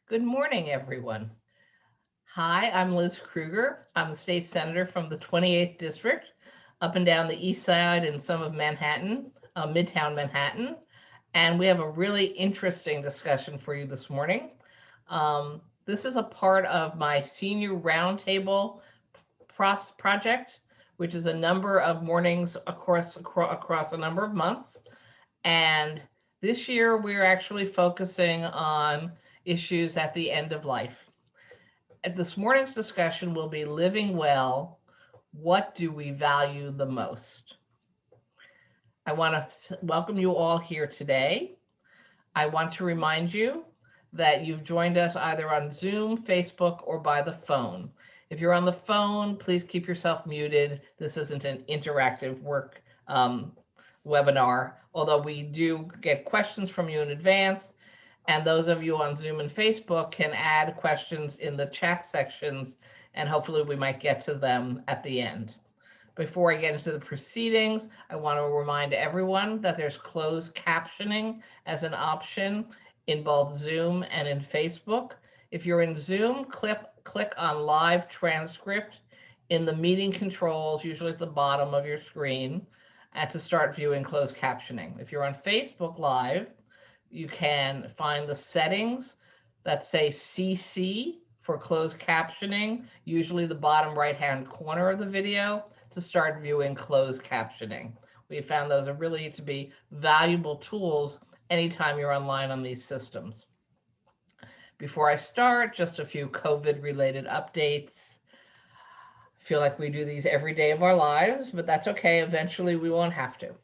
Good morning, everyone. Hi, I'm Liz Krueger. I'm the state senator from the 28th district, up and down the east side and some of Manhattan, Midtown Manhattan. And we have a really interesting discussion for you this morning. This is a part of my senior roundtable project, which is a number of mornings across a number of months. And this year, we're actually focusing on issues at the end of life. At this morning's discussion will be living well. What do we value the most? I want to welcome you all here today. I want to remind you that you've joined us either on Zoom, Facebook, or by the phone. If you're on the phone, please keep yourself muted. This isn't an interactive work webinar, although we do get questions from you in advance. And those of you on Zoom and Facebook can add questions in the chat sections, and hopefully we might get to them at the end. Before I get into the proceedings, I want to remind everyone that there's closed captioning as an option in both Zoom and in Facebook. If you're in Zoom, click on live transcript in the meeting controls, usually at the bottom of your screen, and to start viewing closed captioning. If you're on Facebook Live, you can find the settings that say CC for closed captioning, usually the bottom right-hand corner of the video, to start viewing closed captioning. We found those are really to be valuable tools anytime you're online on these systems. Before I start, just a few COVID-related updates. I feel like we do these every day of our lives, but that's okay. Eventually, we won't have to.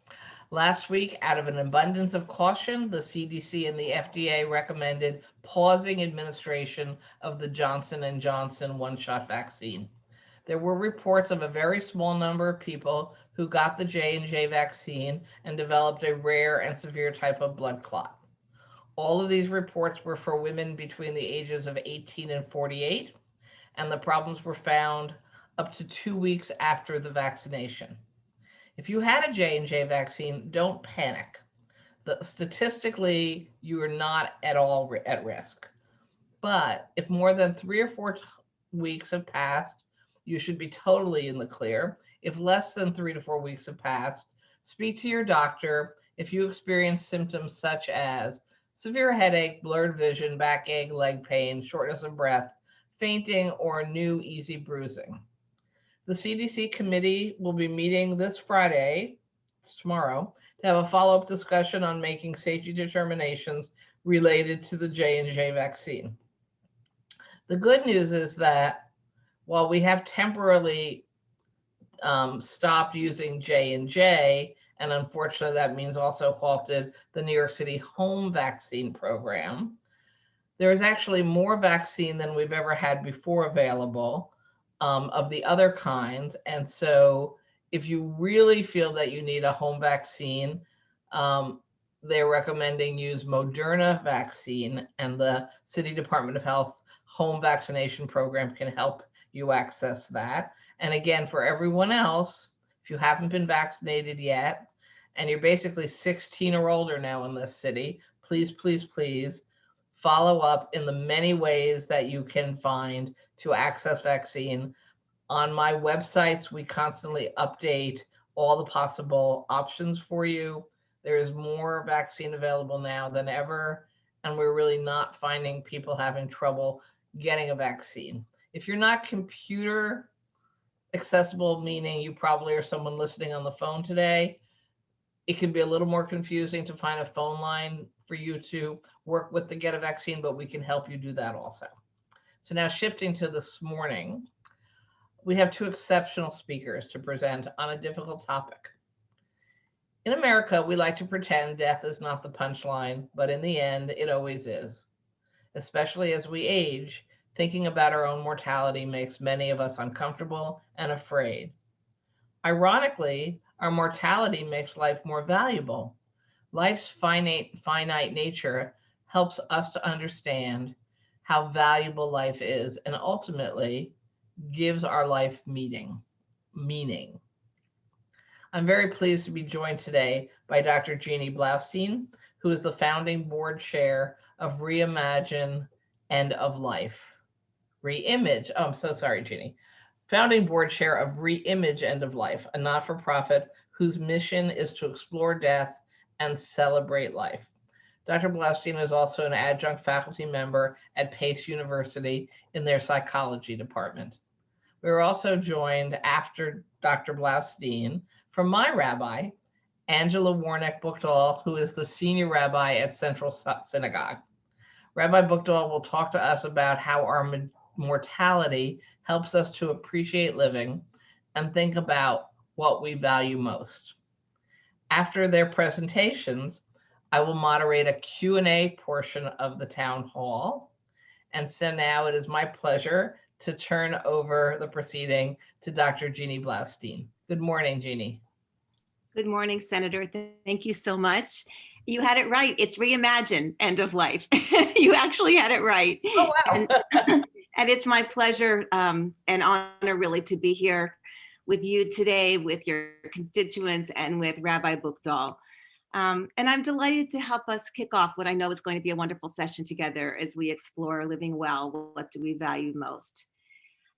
Last week, out of an abundance of caution, the CDC and the FDA recommended pausing administration of the Johnson & Johnson one-shot vaccine. There were reports of a very small number of people who got the J&J vaccine and developed a rare and severe type of blood clot. All of these reports were for women between the ages of 18 and 48, and the problems were found up to 2 weeks after the vaccination. If you had a J&J vaccine, don't panic. Statistically, you are not at all at risk. But if more than 3 or 4 weeks have passed, you should be totally in the clear. If less than 3 to 4 weeks have passed, speak to your doctor if you experience symptoms such as severe headache, blurred vision, backache, leg pain, shortness of breath, fainting, or new easy bruising. The CDC committee will be meeting this Friday, tomorrow, to have a follow-up discussion on making safety determinations related to the J&J vaccine. The good news is that while we have temporarily stopped using J&J, and unfortunately that means also halted the New York City home vaccine program, there is actually more vaccine than we've ever had before available. Of the other kinds. And so if you really feel that you need a home vaccine, they're recommending use Moderna vaccine, and the City Department of Health home vaccination program can help you access that. And again, for everyone else, if you haven't been vaccinated yet, and you're basically 16 or older now in this city, please, please, please follow up in the many ways that you can find to access vaccine. On my websites, we constantly update all the possible options for you. There is more vaccine available now than ever, and we're really not finding people having trouble getting a vaccine. If you're not computer accessible, meaning you probably are someone listening on the phone today, it can be a little more confusing to find a phone line for you to work with to get a vaccine, but we can help you do that also. So now shifting to this morning, we have 2 exceptional speakers to present on a difficult topic. In America, we like to pretend death is not the punchline, but in the end, it always is. Especially as we age, thinking about our own mortality makes many of us uncomfortable and afraid. Ironically, our mortality makes life more valuable. Life's finite nature helps us to understand how valuable life is, and ultimately gives our life meaning. I'm very pleased to be joined today by Dr. Jeannie Blaustein, who is the founding board chair of Reimagine End of Life. Reimage, oh, I'm so sorry, Jeannie. Founding board chair of Reimage End of Life, a not-for-profit whose mission is to explore death and celebrate life. Dr. Blaustein is also an adjunct faculty member at Pace University in their psychology department. We were also joined after Dr. Blaustein from my rabbi, Angela Warnick Buchdahl, who is the senior rabbi at Central Synagogue. Rabbi Buchdahl will talk to us about how our mortality helps us to appreciate living and think about what we value most. After their presentations, I will moderate a Q&A portion of the town hall. And so now it is my pleasure to turn over the proceeding to Dr. Jeannie Blaustein. Good morning, Jeannie. Good morning, Senator. Thank you so much. You had it right. It's Reimagine End of Life. You actually had it right. Oh, wow. And it's my pleasure and honor really to be here with you today, with your constituents and with Rabbi Buchdahl. And I'm delighted to help us kick off what I know is going to be a wonderful session together as we explore living well. What do we value most?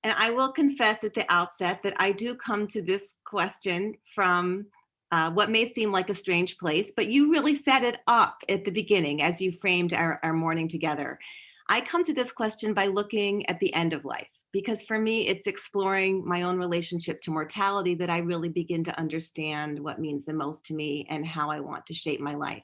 And I will confess at the outset that I do come to this question from what may seem like a strange place, but you really set it up at the beginning as you framed our morning together. I come to this question by looking at the end of life, because for me, it's exploring my own relationship to mortality that I really begin to understand what means the most to me and how I want to shape my life.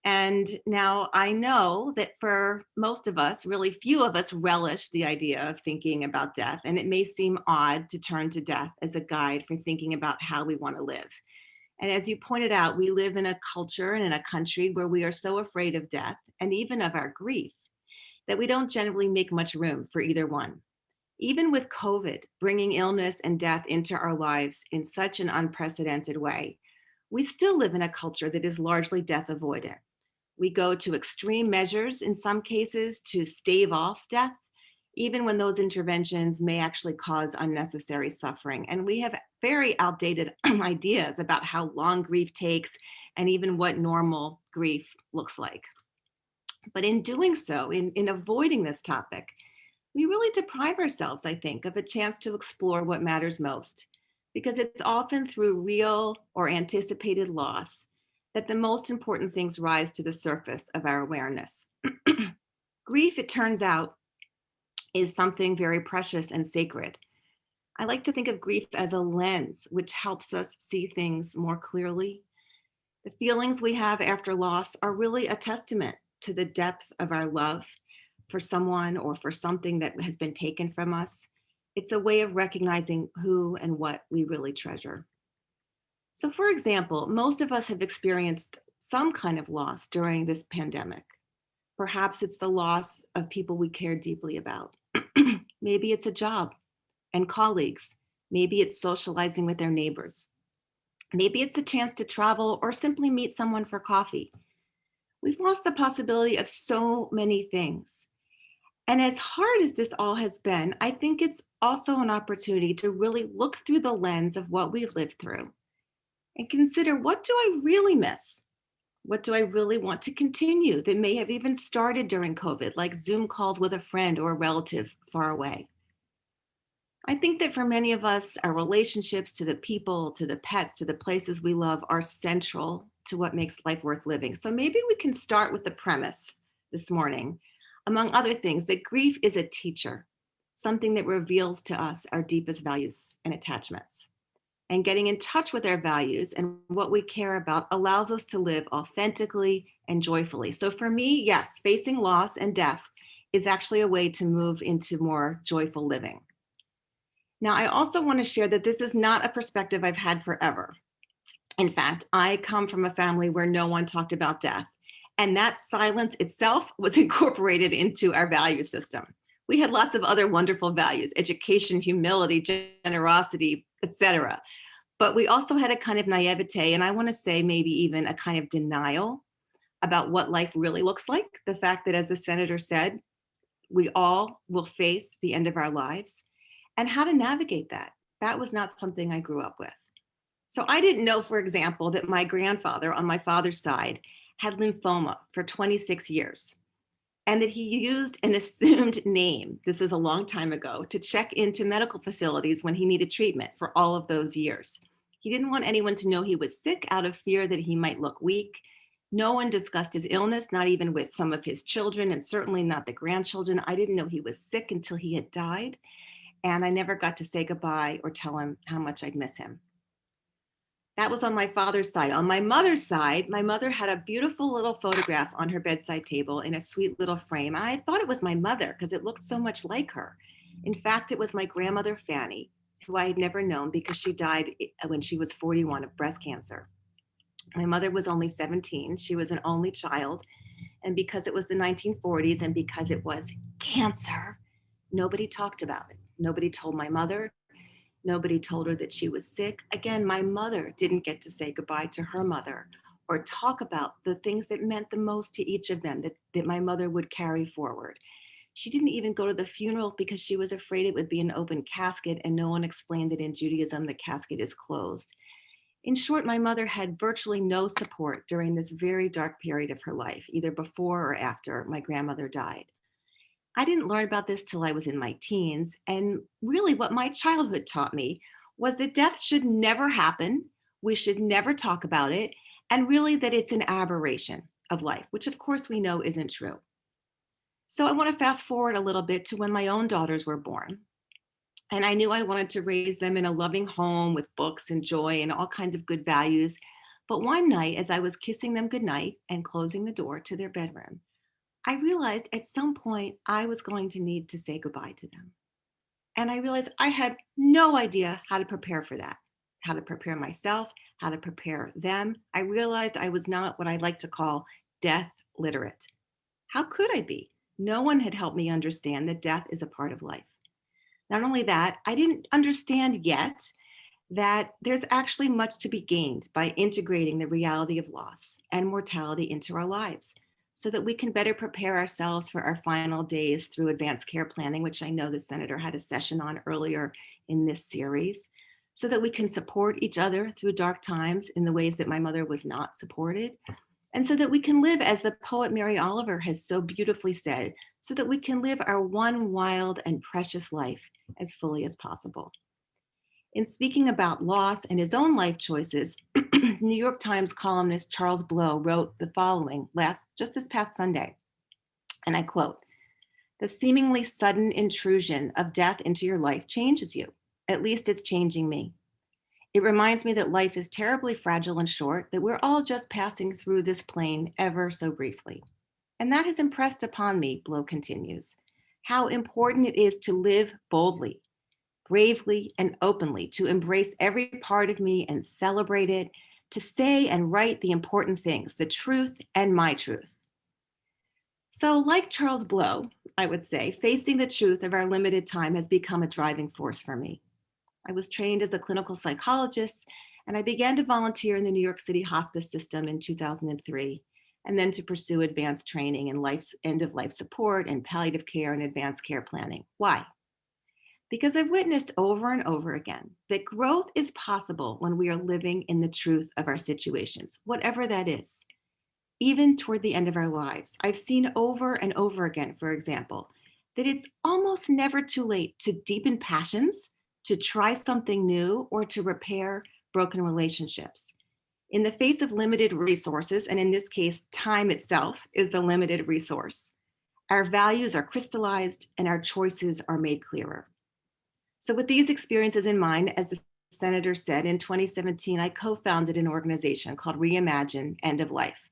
And now I know that for most of us, really few of us relish the idea of thinking about death. And it may seem odd to turn to death as a guide for thinking about how we want to live. And as you pointed out, we live in a culture and in a country where we are so afraid of death and even of our grief that we don't generally make much room for either one. Even with COVID bringing illness and death into our lives in such an unprecedented way, we still live in a culture that is largely death avoidant. We go to extreme measures in some cases to stave off death, even when those interventions may actually cause unnecessary suffering. And we have very outdated ideas about how long grief takes and even what normal grief looks like. But in doing so, in avoiding this topic, we really deprive ourselves, I think, of a chance to explore what matters most, because it's often through real or anticipated loss that the most important things rise to the surface of our awareness. Grief, it turns out, is something very precious and sacred. I like to think of grief as a lens which helps us see things more clearly. The feelings we have after loss are really a testament to the depth of our love for someone or for something that has been taken from us. It's a way of recognizing who and what we really treasure. So for example, most of us have experienced some kind of loss during this pandemic. Perhaps it's the loss of people we care deeply about. Maybe it's a job and colleagues. Maybe it's socializing with their neighbors. Maybe it's the chance to travel or simply meet someone for coffee. We've lost the possibility of so many things. And as hard as this all has been, I think it's also an opportunity to really look through the lens of what we've lived through and consider, what do I really miss? What do I really want to continue that may have even started during COVID, like Zoom calls with a friend or a relative far away? I think that for many of us, our relationships to the people, to the pets, to the places we love are central to what makes life worth living. So maybe we can start with the premise this morning, among other things, that grief is a teacher, something that reveals to us our deepest values and attachments. And getting in touch with our values and what we care about allows us to live authentically and joyfully. So for me, yes, facing loss and death is actually a way to move into more joyful living. Now, I also want to share that this is not a perspective I've had forever. In fact, I come from a family where no one talked about death, and that silence itself was incorporated into our value system. We had lots of other wonderful values: education, humility, generosity, etc. But we also had a kind of naivete, and I want to say maybe even a kind of denial about what life really looks like. The fact that, as the senator said, we all will face the end of our lives, and how to navigate that. That was not something I grew up with. So I didn't know, for example, that my grandfather on my father's side had lymphoma for 26 years. and that he used an assumed name, this is a long time ago, to check into medical facilities when he needed treatment for all of those years. He didn't want anyone to know he was sick out of fear that he might look weak. No one discussed his illness, not even with some of his children, and certainly not the grandchildren. I didn't know he was sick until he had died, and I never got to say goodbye or tell him how much I'd miss him. That was on my father's side. On my mother's side, my mother had a beautiful little photograph on her bedside table in a sweet little frame. And I thought it was my mother because it looked so much like her. In fact, it was my grandmother, Fanny, who I had never known because she died when she was 41 of breast cancer. My mother was only 17. She was an only child. And because it was the 1940s and because it was cancer, nobody talked about it. Nobody told my mother. Nobody told her that she was sick. Again, my mother didn't get to say goodbye to her mother or talk about the things that meant the most to each of them that my mother would carry forward. She didn't even go to the funeral because she was afraid it would be an open casket, and no one explained that in Judaism, the casket is closed. In short, my mother had virtually no support during this very dark period of her life, either before or after my grandmother died. I didn't learn about this till I was in my teens. And really what my childhood taught me was that death should never happen. We should never talk about it. And really that it's an aberration of life, which of course we know isn't true. So I want to fast forward a little bit to when my own daughters were born. And I knew I wanted to raise them in a loving home with books and joy and all kinds of good values. But one night, as I was kissing them goodnight and closing the door to their bedroom, I realized at some point I was going to need to say goodbye to them. And I realized I had no idea how to prepare for that, how to prepare myself, how to prepare them. I realized I was not what I like to call death literate. How could I be? No one had helped me understand that death is a part of life. Not only that, I didn't understand yet that there's actually much to be gained by integrating the reality of loss and mortality into our lives, so that we can better prepare ourselves for our final days through advanced care planning, which I know the Senator had a session on earlier in this series, so that we can support each other through dark times in the ways that my mother was not supported, and so that we can live, as the poet Mary Oliver has so beautifully said, so that we can live our one wild and precious life as fully as possible. In speaking about loss and his own life choices, New York Times columnist Charles Blow wrote the following just this past Sunday, and I quote, "The seemingly sudden intrusion of death into your life changes you. At least it's changing me. It reminds me that life is terribly fragile and short, that we're all just passing through this plane ever so briefly. And that has impressed upon me," Blow continues, "how important it is to live boldly, bravely, and openly, to embrace every part of me and celebrate it, to say and write the important things, the truth and my truth." So like Charles Blow, I would say, facing the truth of our limited time has become a driving force for me. I was trained as a clinical psychologist, and I began to volunteer in the New York City hospice system in 2003, and then to pursue advanced training in end-of-life support and palliative care and advanced care planning. Why? Because I've witnessed over and over again that growth is possible when we are living in the truth of our situations, whatever that is, even toward the end of our lives. I've seen over and over again, for example, that it's almost never too late to deepen passions, to try something new, or to repair broken relationships. In the face of limited resources, and in this case, time itself is the limited resource, our values are crystallized and our choices are made clearer. So with these experiences in mind, as the Senator said, in 2017, I co-founded an organization called Reimagine End of Life,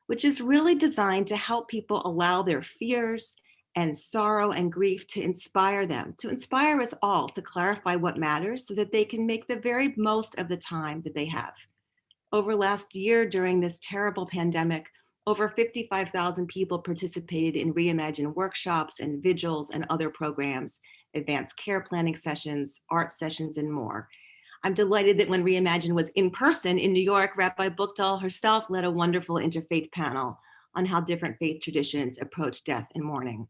which is really designed to help people allow their fears and sorrow and grief to inspire them, to inspire us all to clarify what matters so that they can make the very most of the time that they have. Over last year, during this terrible pandemic, over 55,000 people participated in Reimagine workshops and vigils and other programs, advanced care planning sessions, art sessions, and more. I'm delighted that when Reimagine was in person in New York, Rabbi Buchdahl herself led a wonderful interfaith panel on how different faith traditions approach death and mourning.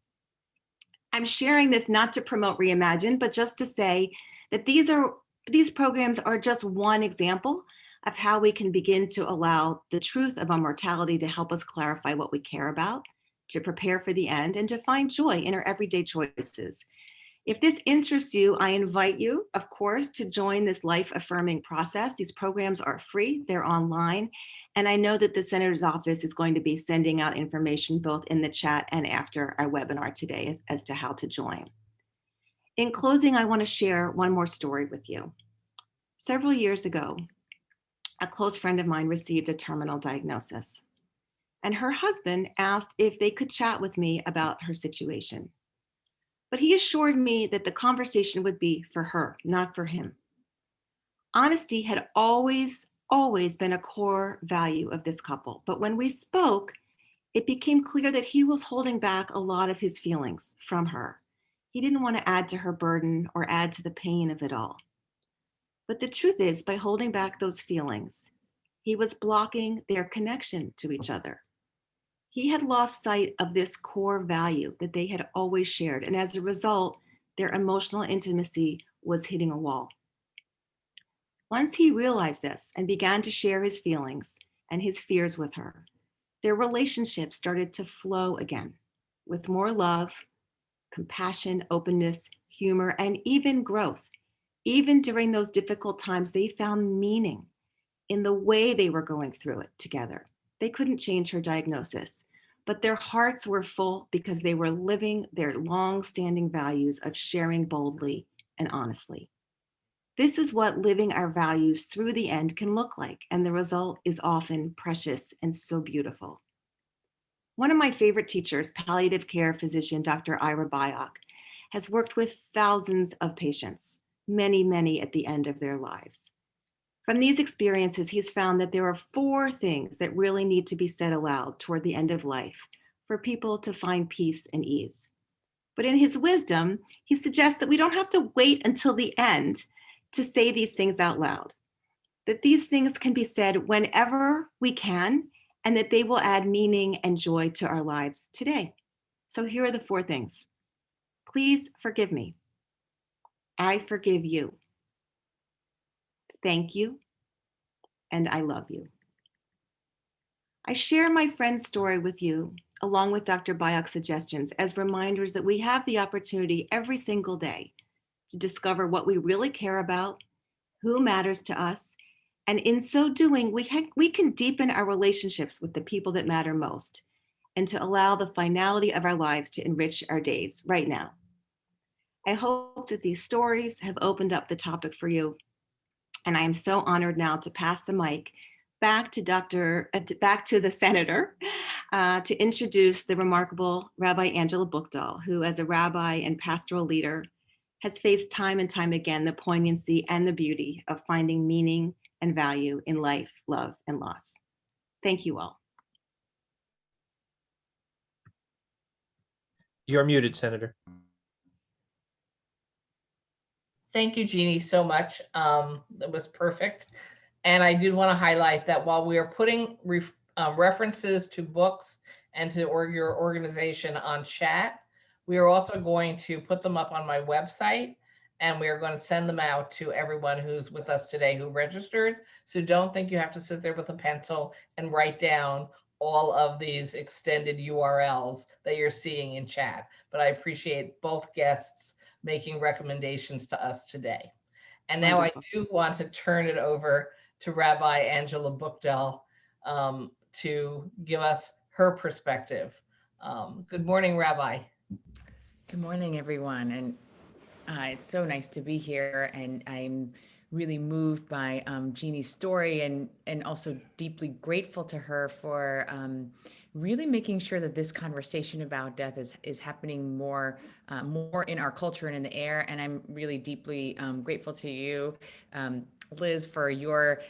I'm sharing this not to promote Reimagine, but just to say that these programs are just one example of how we can begin to allow the truth of our mortality to help us clarify what we care about, to prepare for the end, and to find joy in our everyday choices. If this interests you, I invite you, of course, to join this life-affirming process. These programs are free, they're online, and I know that the Senator's office is going to be sending out information both in the chat and after our webinar today as to how to join. In closing, I want to share one more story with you. Several years ago, a close friend of mine received a terminal diagnosis, and her husband asked if they could chat with me about her situation. But he assured me that the conversation would be for her, not for him. Honesty had always been a core value of this couple. But when we spoke, it became clear that he was holding back a lot of his feelings from her. He didn't want to add to her burden or add to the pain of it all. But the truth is, by holding back those feelings, he was blocking their connection to each other. He had lost sight of this core value that they had always shared, and as a result, their emotional intimacy was hitting a wall. Once he realized this and began to share his feelings and his fears with her, their relationship started to flow again with more love, compassion, openness, humor, and even growth. Even during those difficult times, they found meaning in the way they were going through it together. They couldn't change her diagnosis, but their hearts were full because they were living their long-standing values of sharing boldly and honestly. This is what living our values through the end can look like, and the result is often precious and so beautiful. One of my favorite teachers, palliative care physician Dr. Rabbi, has worked with thousands of patients, many at the end of their lives. From these experiences, he's found that there are 4 things that really need to be said aloud toward the end of life for people to find peace and ease. But in his wisdom, he suggests that we don't have to wait until the end to say these things out loud, that these things can be said whenever we can, and that they will add meaning and joy to our lives today. So here are the 4 things. Please forgive me. I forgive you. Thank you, and I love you. I share my friend's story with you, along with Dr. Bayak's suggestions, as reminders that we have the opportunity every single day to discover what we really care about, who matters to us, and in so doing, we can deepen our relationships with the people that matter most, and to allow the finality of our lives to enrich our days right now. I hope that these stories have opened up the topic for you, and I am so honored now to pass the mic back to the Senator to introduce the remarkable Rabbi Angela Buchdahl, who as a rabbi and pastoral leader has faced time and time again the poignancy and the beauty of finding meaning and value in life, love, and loss. Thank you all. You're muted, Senator. Thank you, Jeannie, so much. That was perfect. And I did want to highlight that while we are putting references to books and to your organization on chat, we are also going to put them up on my website, and we are going to send them out to everyone who's with us today who registered. So don't think you have to sit there with a pencil and write down all of these extended URLs that you're seeing in chat. But I appreciate both guests making recommendations to us today. And now I do want to turn it over to Rabbi Angela Buchdahl to give us her perspective. Good morning, Rabbi. Good morning, everyone. And it's so nice to be here. And I'm really moved by Jeannie's story and also deeply grateful to her for really making sure that this conversation about death is happening more in our culture and in the air. And I'm really deeply grateful to you, Liz, for your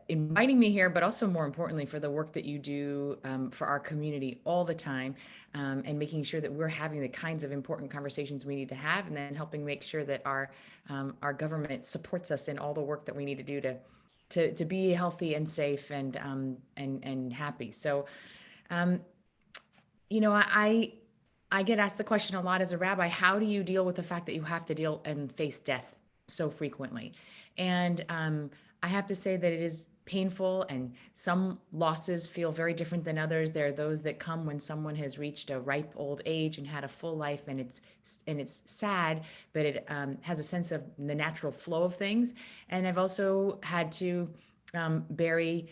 inviting me here, but also more importantly for the work that you do for our community all the time, and making sure that we're having the kinds of important conversations we need to have, and then helping make sure that our government supports us in all the work that we need to do to be healthy and safe and happy. So, I get asked the question a lot as a rabbi: how do you deal with the fact that you have to deal and face death so frequently. And I have to say that it is painful, and some losses feel very different than others. There are those that come when someone has reached a ripe old age and had a full life, and it's sad, but it has a sense of the natural flow of things. And I've also had to bury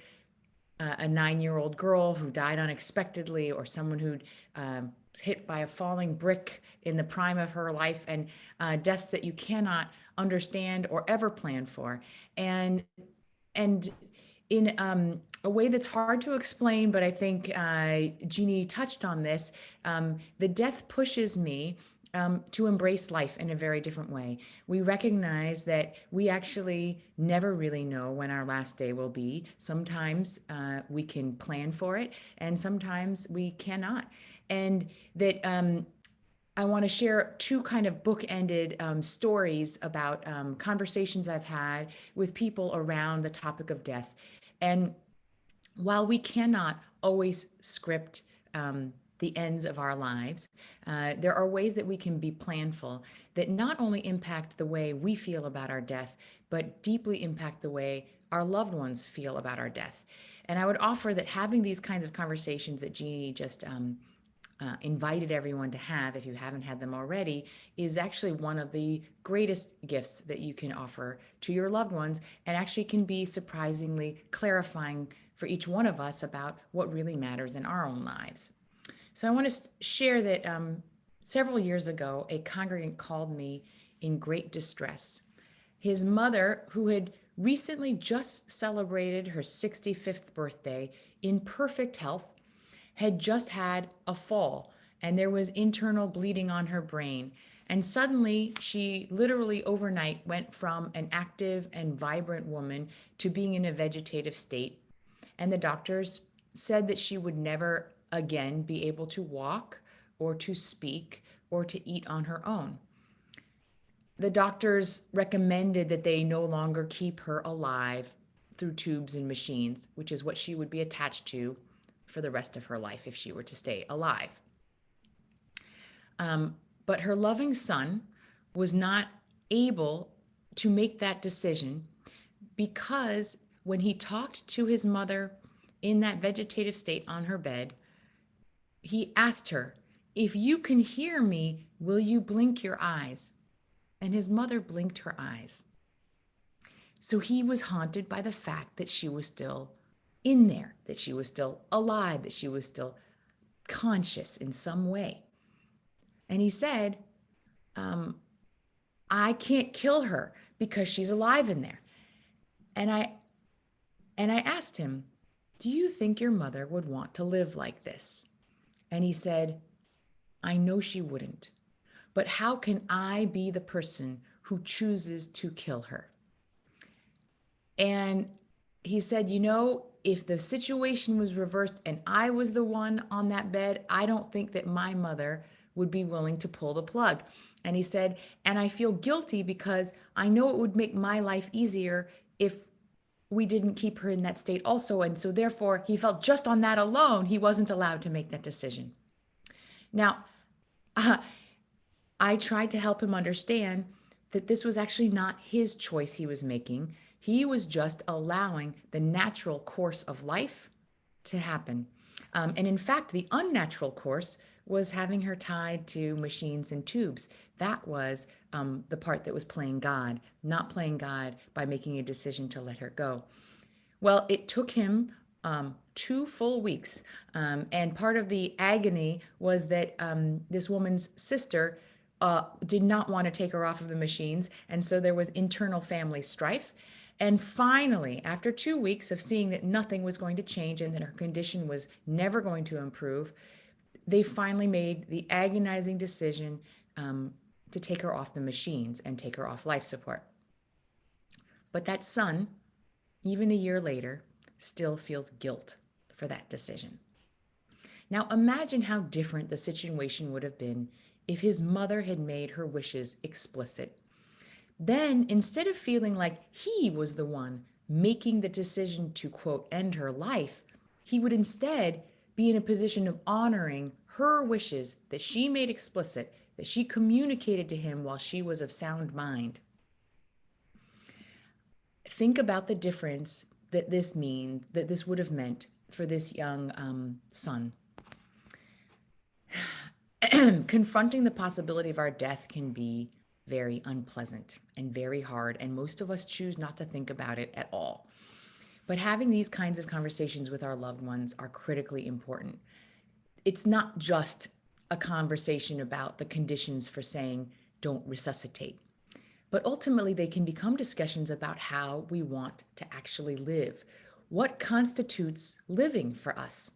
a 9-year-old girl who died unexpectedly, or someone who hit by a falling brick in the prime of her life, and deaths that you cannot understand or ever plan for. And in a way that's hard to explain, but I think Jeannie touched on this, the death pushes me to embrace life in a very different way. We recognize that we actually never really know when our last day will be. Sometimes we can plan for it, and sometimes we cannot. And that I want to share two kind of bookended stories about conversations I've had with people around the topic of death. And while we cannot always script the ends of our lives, there are ways that we can be planful that not only impact the way we feel about our death, but deeply impact the way our loved ones feel about our death. And I would offer that having these kinds of conversations that Jeannie just invited everyone to have, if you haven't had them already, is actually one of the greatest gifts that you can offer to your loved ones, and actually can be surprisingly clarifying for each one of us about what really matters in our own lives. So I want to share that several years ago, a congregant called me in great distress. His mother, who had recently just celebrated her 65th birthday in perfect health, had just had a fall, and there was internal bleeding on her brain. And suddenly, she literally overnight went from an active and vibrant woman to being in a vegetative state. And the doctors said that she would never again be able to walk or to speak or to eat on her own. The doctors recommended that they no longer keep her alive through tubes and machines, which is what she would be attached to for the rest of her life if she were to stay alive. But her loving son was not able to make that decision, because when he talked to his mother in that vegetative state on her bed, he asked her, "If you can hear me, will you blink your eyes?" And his mother blinked her eyes. So he was haunted by the fact that she was still in there, that she was still alive, that she was still conscious in some way. And he said, I can't kill her because she's alive in there. And I asked him, do you think your mother would want to live like this? And he said, I know she wouldn't, but how can I be the person who chooses to kill her? And he said, if the situation was reversed and I was the one on that bed, I don't think that my mother would be willing to pull the plug. And he said, and I feel guilty because I know it would make my life easier if we didn't keep her in that state also. And so therefore, he felt just on that alone, he wasn't allowed to make that decision. Now, I tried to help him understand that this was actually not his choice he was making. He was just allowing the natural course of life to happen. And in fact, the unnatural course was having her tied to machines and tubes. That was the part that was playing God, not playing God by making a decision to let her go. Well, it took him 2 full weeks. And part of the agony was that this woman's sister did not want to take her off of the machines. And so there was internal family strife. And finally, after 2 weeks of seeing that nothing was going to change and that her condition was never going to improve, they finally made the agonizing decision to take her off the machines and take her off life support. But that son, even a year later, still feels guilt for that decision. Now imagine how different the situation would have been if his mother had made her wishes explicit. Then, instead of feeling like he was the one making the decision to, quote, end her life, he would instead be in a position of honoring her wishes that she made explicit, that she communicated to him while she was of sound mind. think about the difference that this would have meant for this young son. Confronting the possibility of our death can be very unpleasant and very hard, and most of us choose not to think about it at all. But having these kinds of conversations with our loved ones are critically important. It's not just a conversation about the conditions for saying, don't resuscitate. But ultimately, they can become discussions about how we want to actually live. What constitutes living for us?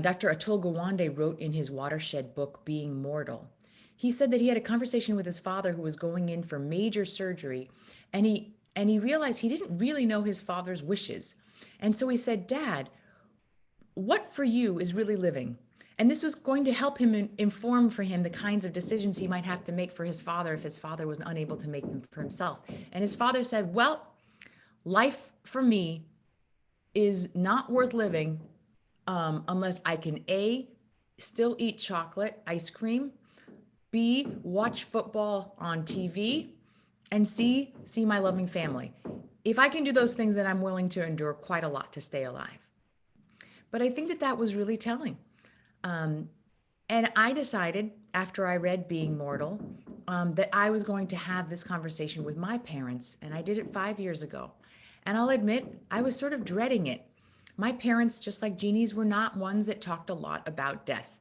Dr. Atul Gawande wrote in his watershed book, Being Mortal. He said that he had a conversation with his father who was going in for major surgery, and he realized he didn't really know his father's wishes. And so he said, Dad, what for you is really living? And this was going to help him inform for him the kinds of decisions he might have to make for his father if his father was unable to make them for himself. And his father said, well, life for me is not worth living unless I can A, still eat chocolate, ice cream, B, watch football on TV, and C, see my loving family. If I can do those things, then I'm willing to endure quite a lot to stay alive. But I think that was really telling. And I decided after I read Being Mortal that I was going to have this conversation with my parents, and I did it 5 years ago. And I'll admit, I was sort of dreading it. My parents, just like Jeannie's, were not ones that talked a lot about death.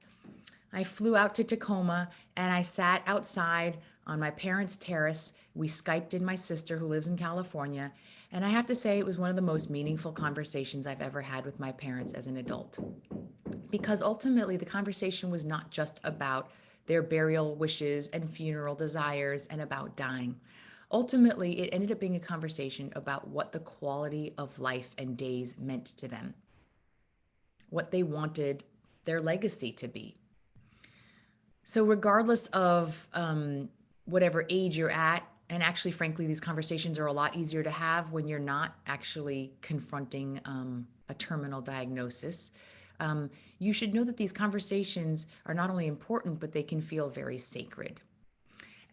I flew out to Tacoma and I sat outside on my parents' terrace. We Skyped in my sister who lives in California. And I have to say, it was one of the most meaningful conversations I've ever had with my parents as an adult. Because ultimately, the conversation was not just about their burial wishes and funeral desires and about dying. Ultimately, it ended up being a conversation about what the quality of life and days meant to them, what they wanted their legacy to be. So regardless of whatever age you're at, and actually, frankly, these conversations are a lot easier to have when you're not actually confronting a terminal diagnosis. You should know that these conversations are not only important, but they can feel very sacred.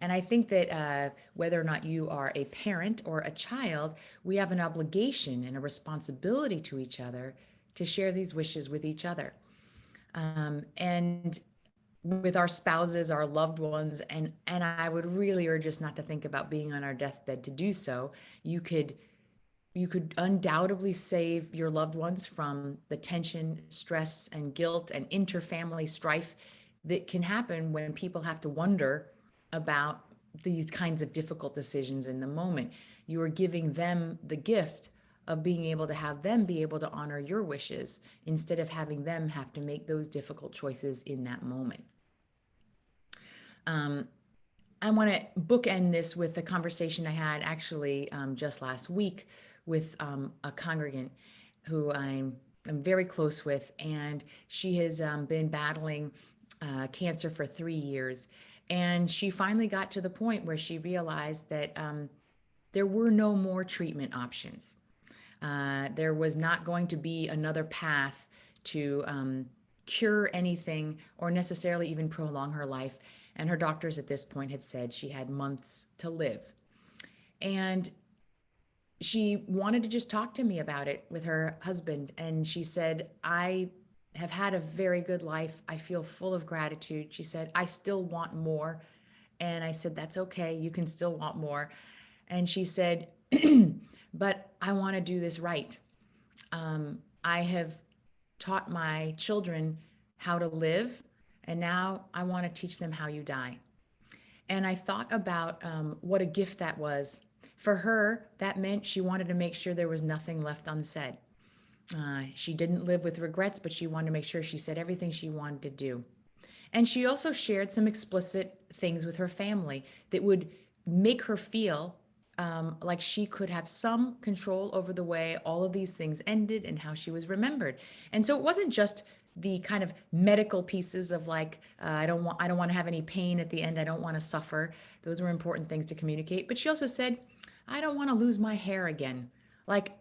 And I think that whether or not you are a parent or a child, we have an obligation and a responsibility to each other to share these wishes with each other. And with our spouses, our loved ones, and I would really urge us not to think about being on our deathbed to do so. You could undoubtedly save your loved ones from the tension, stress, and guilt and interfamily strife that can happen when people have to wonder about these kinds of difficult decisions in the moment. You are giving them the gift of being able to have them be able to honor your wishes instead of having them have to make those difficult choices in that moment. I want to bookend this with a conversation I had actually just last week with a congregant who I'm very close with, and she has been battling cancer for 3 years. And she finally got to the point where she realized that there were no more treatment options. There was not going to be another path to cure anything or necessarily even prolong her life. And her doctors at this point had said she had months to live. And she wanted to just talk to me about it with her husband. And she said, I have had a very good life. I feel full of gratitude. She said, I still want more. And I said, that's okay. You can still want more. And she said, but I want to do this right. I have taught my children how to live, and now I want to teach them how you die. And I thought about what a gift that was. For her, that meant she wanted to make sure there was nothing left unsaid. She didn't live with regrets, but she wanted to make sure she said everything she wanted to do. And she also shared some explicit things with her family that would make her feel like she could have some control over the way all of these things ended and how she was remembered. And so it wasn't just the kind of medical pieces of like, I don't want to have any pain at the end. I don't want to suffer. Those were important things to communicate. But she also said, I don't want to lose my hair again. Like,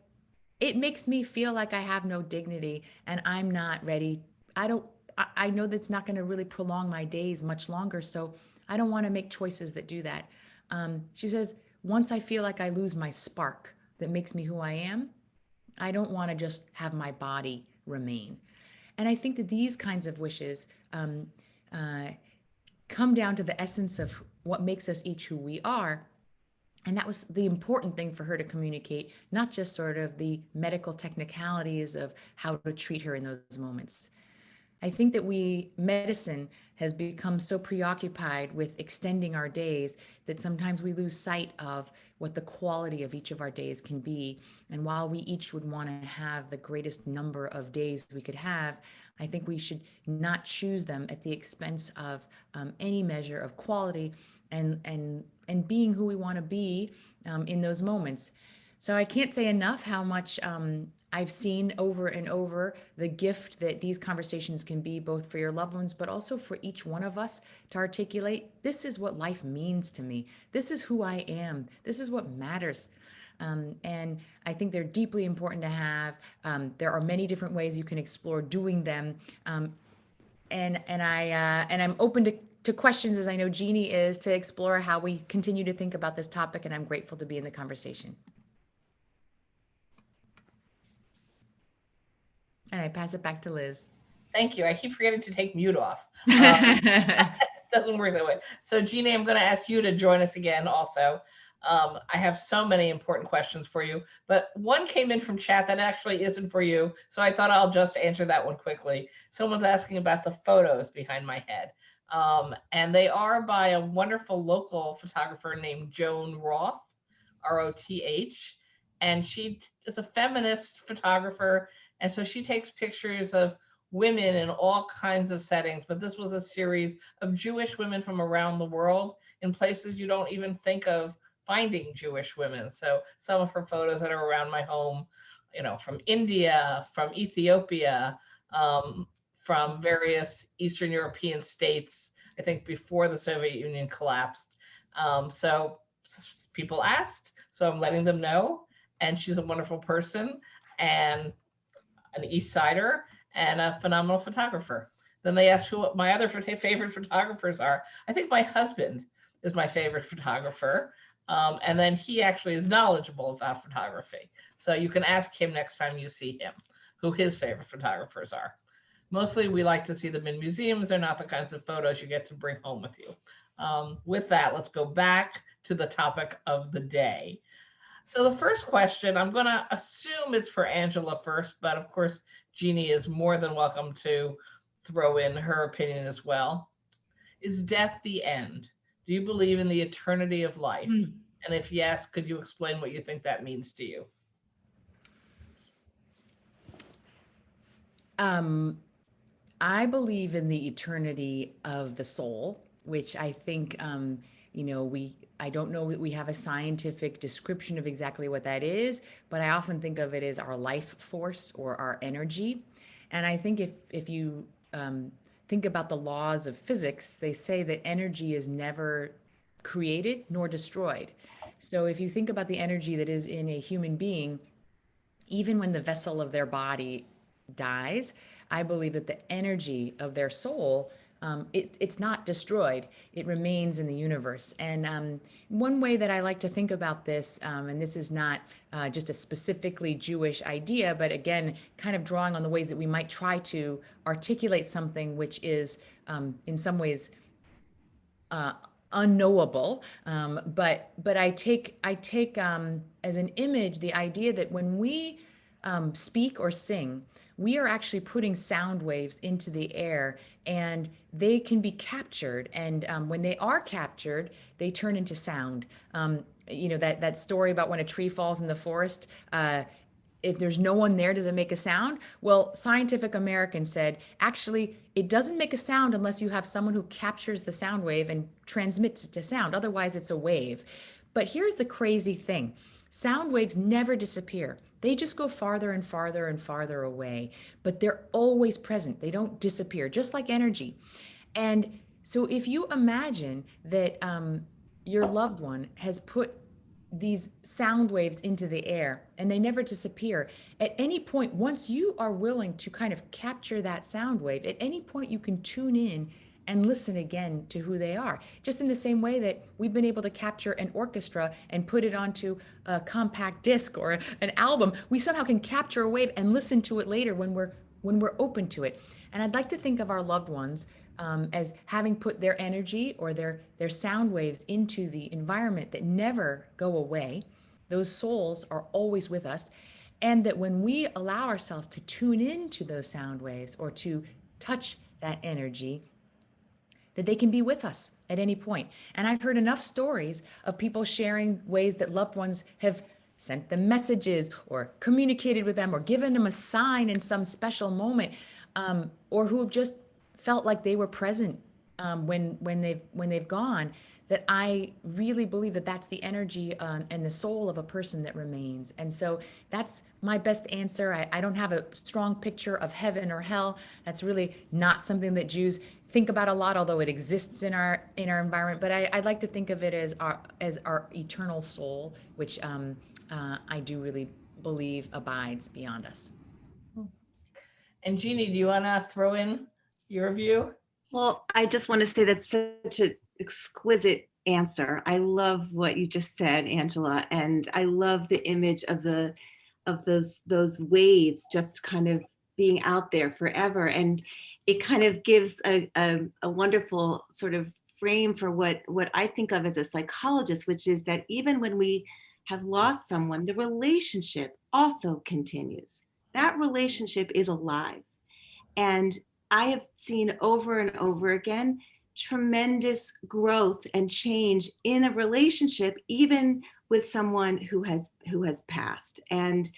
it makes me feel like I have no dignity and I'm not ready. I know that's not going to really prolong my days much longer. So I don't want to make choices that do that. She says, once I feel like I lose my spark that makes me who I am, I don't want to just have my body remain. And I think that these kinds of wishes uh, come down to the essence of what makes us each who we are. And that was the important thing for her to communicate, not just sort of the medical technicalities of how to treat her in those moments. I think that medicine has become so preoccupied with extending our days that sometimes we lose sight of what the quality of each of our days can be. And while we each would want to have the greatest number of days we could have, I think we should not choose them at the expense of any measure of quality and being who we want to be in those moments. So I can't say enough how much I've seen over and over the gift that these conversations can be, both for your loved ones, but also for each one of us to articulate, this is what life means to me. This is who I am. This is what matters. And I think they're deeply important to have. There are many different ways you can explore doing them. And I'm open to questions, as I know Jeannie is, to explore how we continue to think about this topic. And I'm grateful to be in the conversation. And I pass it back to Liz. Thank you. I keep forgetting to take mute off. Doesn't work that way. So Jeannie, I'm going to ask you to join us again also. I have so many important questions for you, but one came in from chat that actually isn't for you. So I thought I'll just answer that one quickly. Someone's asking about the photos behind my head. And they are by a wonderful local photographer named Joan Roth, R-O-T-H. And she is a feminist photographer. And so she takes pictures of women in all kinds of settings, but this was a series of Jewish women from around the world in places you don't even think of finding Jewish women. So some of her photos that are around my home, from India, from Ethiopia, from various Eastern European states, I think before the Soviet Union collapsed. So people asked, so I'm letting them know. And she's a wonderful person and an East Sider and a phenomenal photographer. Then they asked who my other favorite photographers are. I think my husband is my favorite photographer. And then he actually is knowledgeable about photography. So you can ask him next time you see him who his favorite photographers are. Mostly we like to see them in museums. They're not the kinds of photos you get to bring home with you. With that, let's go back to the topic of the day. So the first question, I'm going to assume it's for Angela first, but of course, Jeannie is more than welcome to throw in her opinion as well. Is death the end? Do you believe in the eternity of life? And if yes, could you explain what you think that means to you? I believe in the eternity of the soul, which I think, I don't know that we have a scientific description of exactly what that is, but I often think of it as our life force or our energy. And I think if you think about the laws of physics, they say that energy is never created nor destroyed. So if you think about the energy that is in a human being, even when the vessel of their body dies, I believe that the energy of their soul, it's not destroyed. It remains in the universe. And one way that I like to think about this, and this is not just a specifically Jewish idea, but again, kind of drawing on the ways that we might try to articulate something which is in some ways unknowable. But I take as an image the idea that when we speak or sing, we are actually putting sound waves into the air, and they can be captured. And when they are captured, they turn into sound. That story about when a tree falls in the forest, if there's no one there, does it make a sound? Well, Scientific American said, actually, it doesn't make a sound unless you have someone who captures the sound wave and transmits it to sound. Otherwise, it's a wave. But here's the crazy thing. Sound waves never disappear. They just go farther and farther and farther away, but they're always present. They don't disappear, just like energy. And so if you imagine that your loved one has put these sound waves into the air and they never disappear, at any point, once you are willing to kind of capture that sound wave, at any point you can tune in and listen again to who they are. Just in the same way that we've been able to capture an orchestra and put it onto a compact disc or an album, we somehow can capture a wave and listen to it later when we're open to it. And I'd like to think of our loved ones as having put their energy or their sound waves into the environment that never go away. Those souls are always with us. And that when we allow ourselves to tune into those sound waves or to touch that energy, that they can be with us at any point. And I've heard enough stories of people sharing ways that loved ones have sent them messages or communicated with them or given them a sign in some special moment, or who have just felt like they were present when they've gone. That I really believe that that's the energy and the soul of a person that remains. And so that's my best answer. I don't have a strong picture of heaven or hell. That's really not something that Jews think about a lot, although it exists in our environment. But I'd like to think of it as our eternal soul, which I do really believe abides beyond us. And Jeannie, do you want to throw in your view? Well, I just want to say that's such an exquisite answer. I love what you just said, Angela, and I love the image of those waves just kind of being out there forever. And it kind of gives a wonderful sort of frame for what I think of as a psychologist, which is that even when we have lost someone, the relationship also continues. That relationship is alive. And I have seen over and over again tremendous growth and change in a relationship, even with someone who has passed. And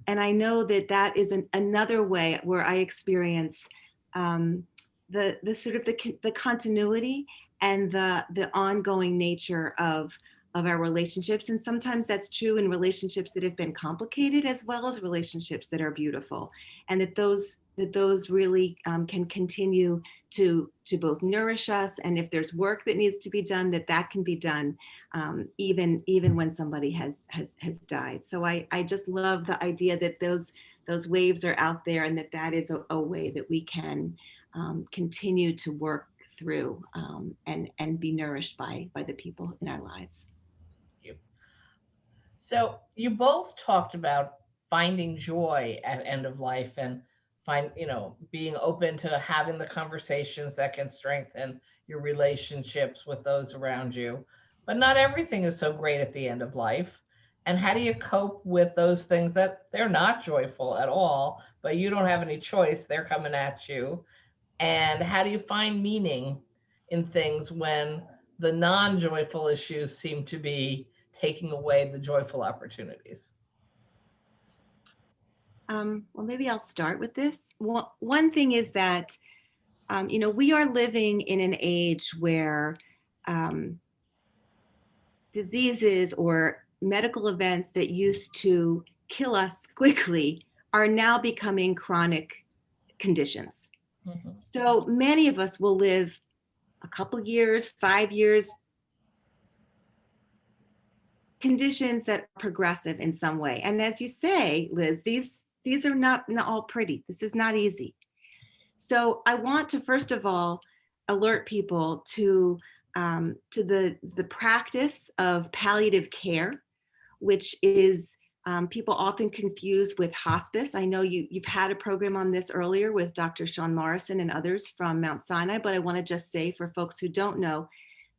I know that is another way where I experience the sort of the continuity and the ongoing nature of our relationships. And sometimes that's true in relationships that have been complicated as well as relationships that are beautiful, and that those really can continue to both nourish us, and if there's work that needs to be done, that can be done even when somebody has died. So I just love the idea that those waves are out there, and that is a way that we can continue to work through and be nourished by the people in our lives. So you both talked about finding joy at end of life and being open to having the conversations that can strengthen your relationships with those around you. But not everything is so great at the end of life. And how do you cope with those things that they're not joyful at all, but you don't have any choice, they're coming at you? And how do you find meaning in things when the non-joyful issues seem to be taking away the joyful opportunities? Well, maybe I'll start with this. One thing is that, we are living in an age where diseases or medical events that used to kill us quickly are now becoming chronic conditions. Mm-hmm. So many of us will live a couple years, 5 years, conditions that are progressive in some way. And as you say, Liz, these are not all pretty. This is not easy. So I want to first of all alert people to the practice of palliative care, which is people often confuse with hospice. I know you've had a program on this earlier with Dr. Sean Morrison and others from Mount Sinai, but I want to just say for folks who don't know,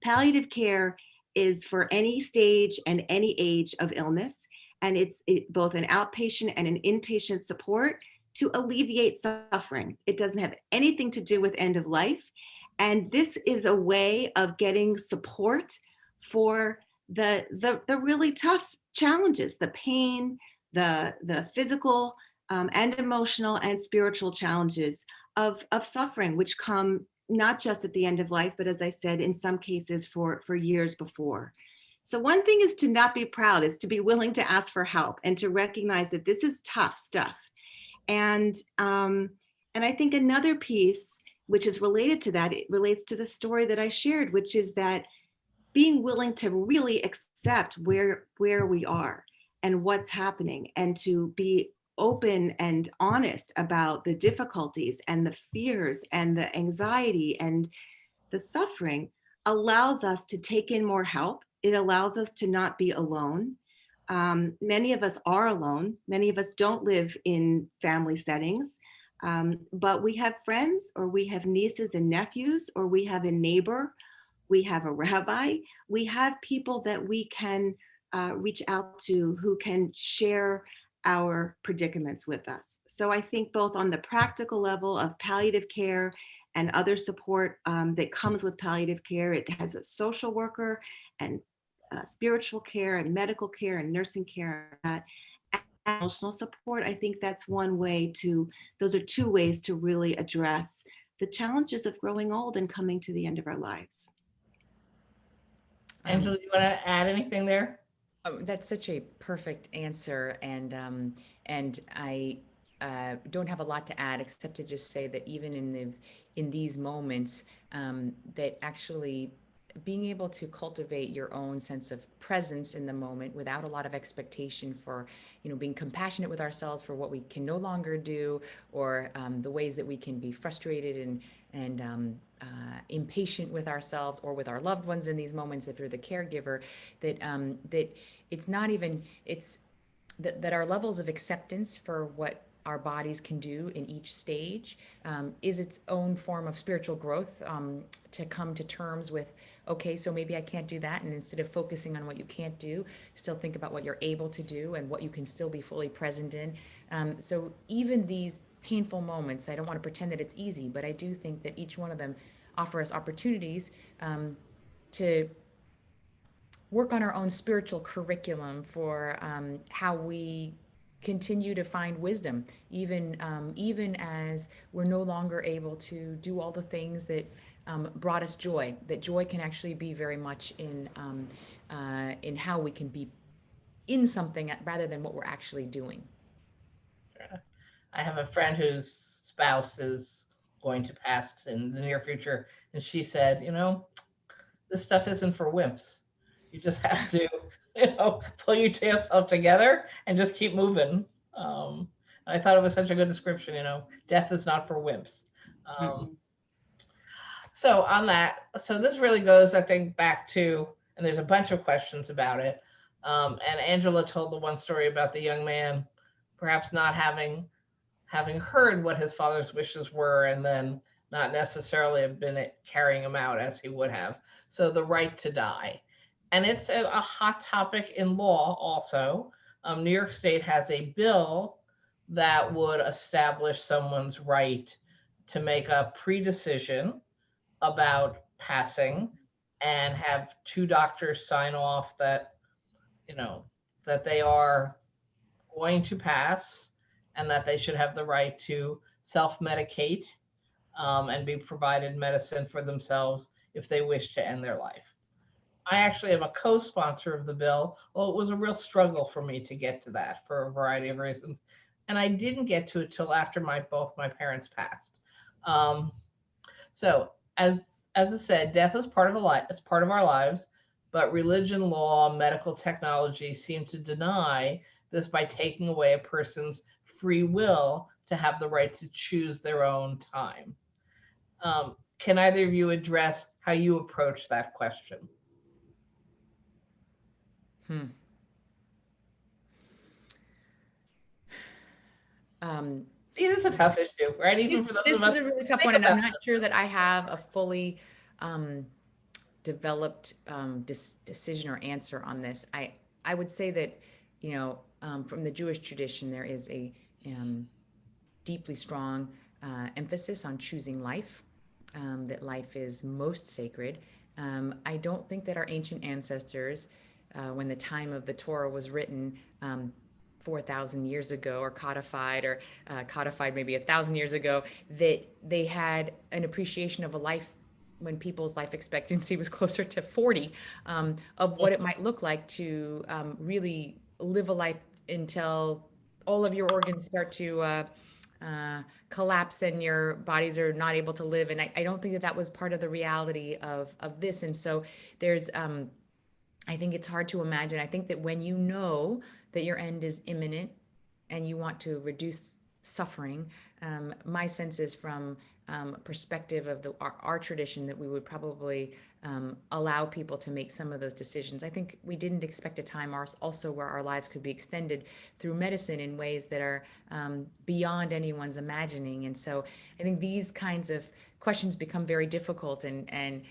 palliative care is for any stage and any age of illness. And it's both an outpatient and an inpatient support to alleviate suffering. It doesn't have anything to do with end of life. And this is a way of getting support for the really tough challenges, the pain, the physical and emotional and spiritual challenges of suffering, which come not just at the end of life, but as I said, in some cases for years before. So one thing is to not be proud, is to be willing to ask for help and to recognize that this is tough stuff. And I think another piece, which is related to that, it relates to the story that I shared, which is that being willing to really accept where we are and what's happening, and to be open and honest about the difficulties and the fears and the anxiety and the suffering, allows us to take in more help. It allows us to not be alone. Many of us are alone. Many of us don't live in family settings, but we have friends, or we have nieces and nephews, or we have a neighbor, we have a rabbi, we have people that we can reach out to who can share our predicaments with us. So I think both on the practical level of palliative care and other support that comes with palliative care, it has a social worker and spiritual care and medical care and nursing care and emotional support. I think that's one way to, those are two ways to really address the challenges of growing old and coming to the end of our lives. Angela, do you want to add anything there? That's such a perfect answer, and I don't have a lot to add except to just say that even in these moments, that actually being able to cultivate your own sense of presence in the moment without a lot of expectation for, being compassionate with ourselves for what we can no longer do, or the ways that we can be frustrated and impatient with ourselves or with our loved ones in these moments if you're the caregiver, that it's not even, it's that our levels of acceptance for what our bodies can do in each stage is its own form of spiritual growth, to come to terms with, okay, so maybe I can't do that. And instead of focusing on what you can't do, still think about what you're able to do and what you can still be fully present in. So even these painful moments, I don't want to pretend that it's easy, but I do think that each one of them offer us opportunities to work on our own spiritual curriculum for how we continue to find wisdom, even as we're no longer able to do all the things that brought us joy. That joy can actually be very much in how we can be in something rather than what we're actually doing. I have a friend whose spouse is going to pass in the near future, and she said, this stuff isn't for wimps. You just have to, pull yourself together and just keep moving. I thought it was such a good description. Death is not for wimps. So on that, so this really goes, I think, back to, and there's a bunch of questions about it. And Angela told the one story about the young man perhaps not having heard what his father's wishes were, and then not necessarily have been carrying him out as he would have. So the right to die. And it's a hot topic in law also. New York State has a bill that would establish someone's right to make a pre-decision about passing and have two doctors sign off that, that they are going to pass and that they should have the right to self-medicate and be provided medicine for themselves if they wish to end their life. I actually am a co-sponsor of the bill. Well, it was a real struggle for me to get to that for a variety of reasons. And I didn't get to it till after both my parents passed. So as I said, death is part of it's part of our lives, but religion, law, medical technology seem to deny this by taking away a person's free will to have the right to choose their own time. Can either of you address how you approach that question? It is a tough issue, right? Even for those This of us is a really tough one, and I'm not sure that I have a fully developed decision or answer on this. I would say that, from the Jewish tradition, there is a deeply strong emphasis on choosing life, that life is most sacred. I don't think that our ancient ancestors, when the time of the Torah was written, 4,000 years ago, or codified maybe 1,000 years ago, that they had an appreciation of a life when people's life expectancy was closer to 40, of what it might look like to really live a life until all of your organs start to collapse and your bodies are not able to live. And I don't think that was part of the reality of this. And so there's, I think it's hard to imagine. I think that when you know that your end is imminent and you want to reduce suffering. My sense is from perspective of our tradition that we would probably allow people to make some of those decisions. I think we didn't expect a time also where our lives could be extended through medicine in ways that are beyond anyone's imagining. And so I think these kinds of questions become very difficult. And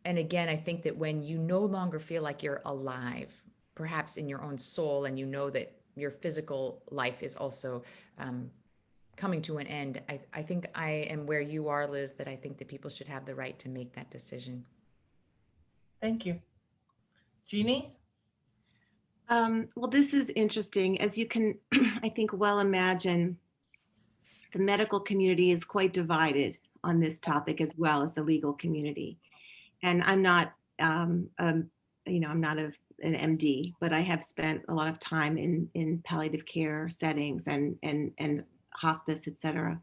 again, I think that when you no longer feel like you're alive, perhaps in your own soul, and you know that your physical life is also coming to an end, I think I am where you are, Liz, that I think that people should have the right to make that decision. Thank you. Jeannie? Well, this is interesting. As you can, I think, well imagine, the medical community is quite divided on this topic as well as the legal community. And I'm not, I'm not an MD, but I have spent a lot of time in palliative care settings and hospice, et cetera.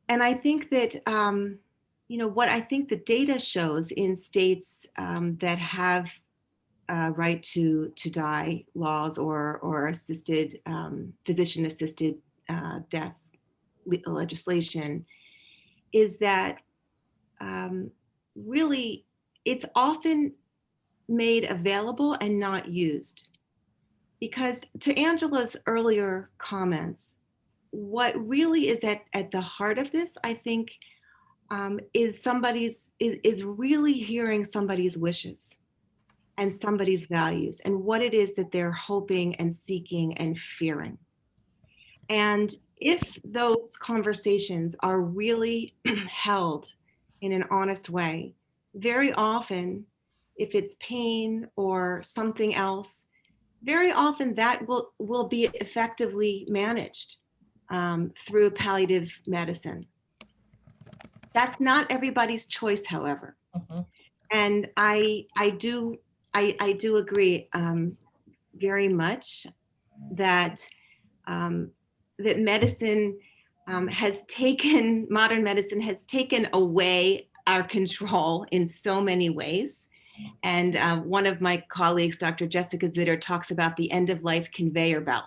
And I think that, what I think the data shows in states that have right to die laws or assisted, physician-assisted death legislation is that really it's often made available and not used. Because to Angela's earlier comments, what really is at the heart of this, I think, is really hearing somebody's wishes and somebody's values and what it is that they're hoping and seeking and fearing. And if those conversations are really held in an honest way, very often, if it's pain or something else, very often that will be effectively managed through palliative medicine. That's not everybody's choice, however. Mm-hmm. And I do agree very much that that medicine modern medicine has taken away our control in so many ways. And one of my colleagues, Dr. Jessica Zitter, talks about the end of life conveyor belt.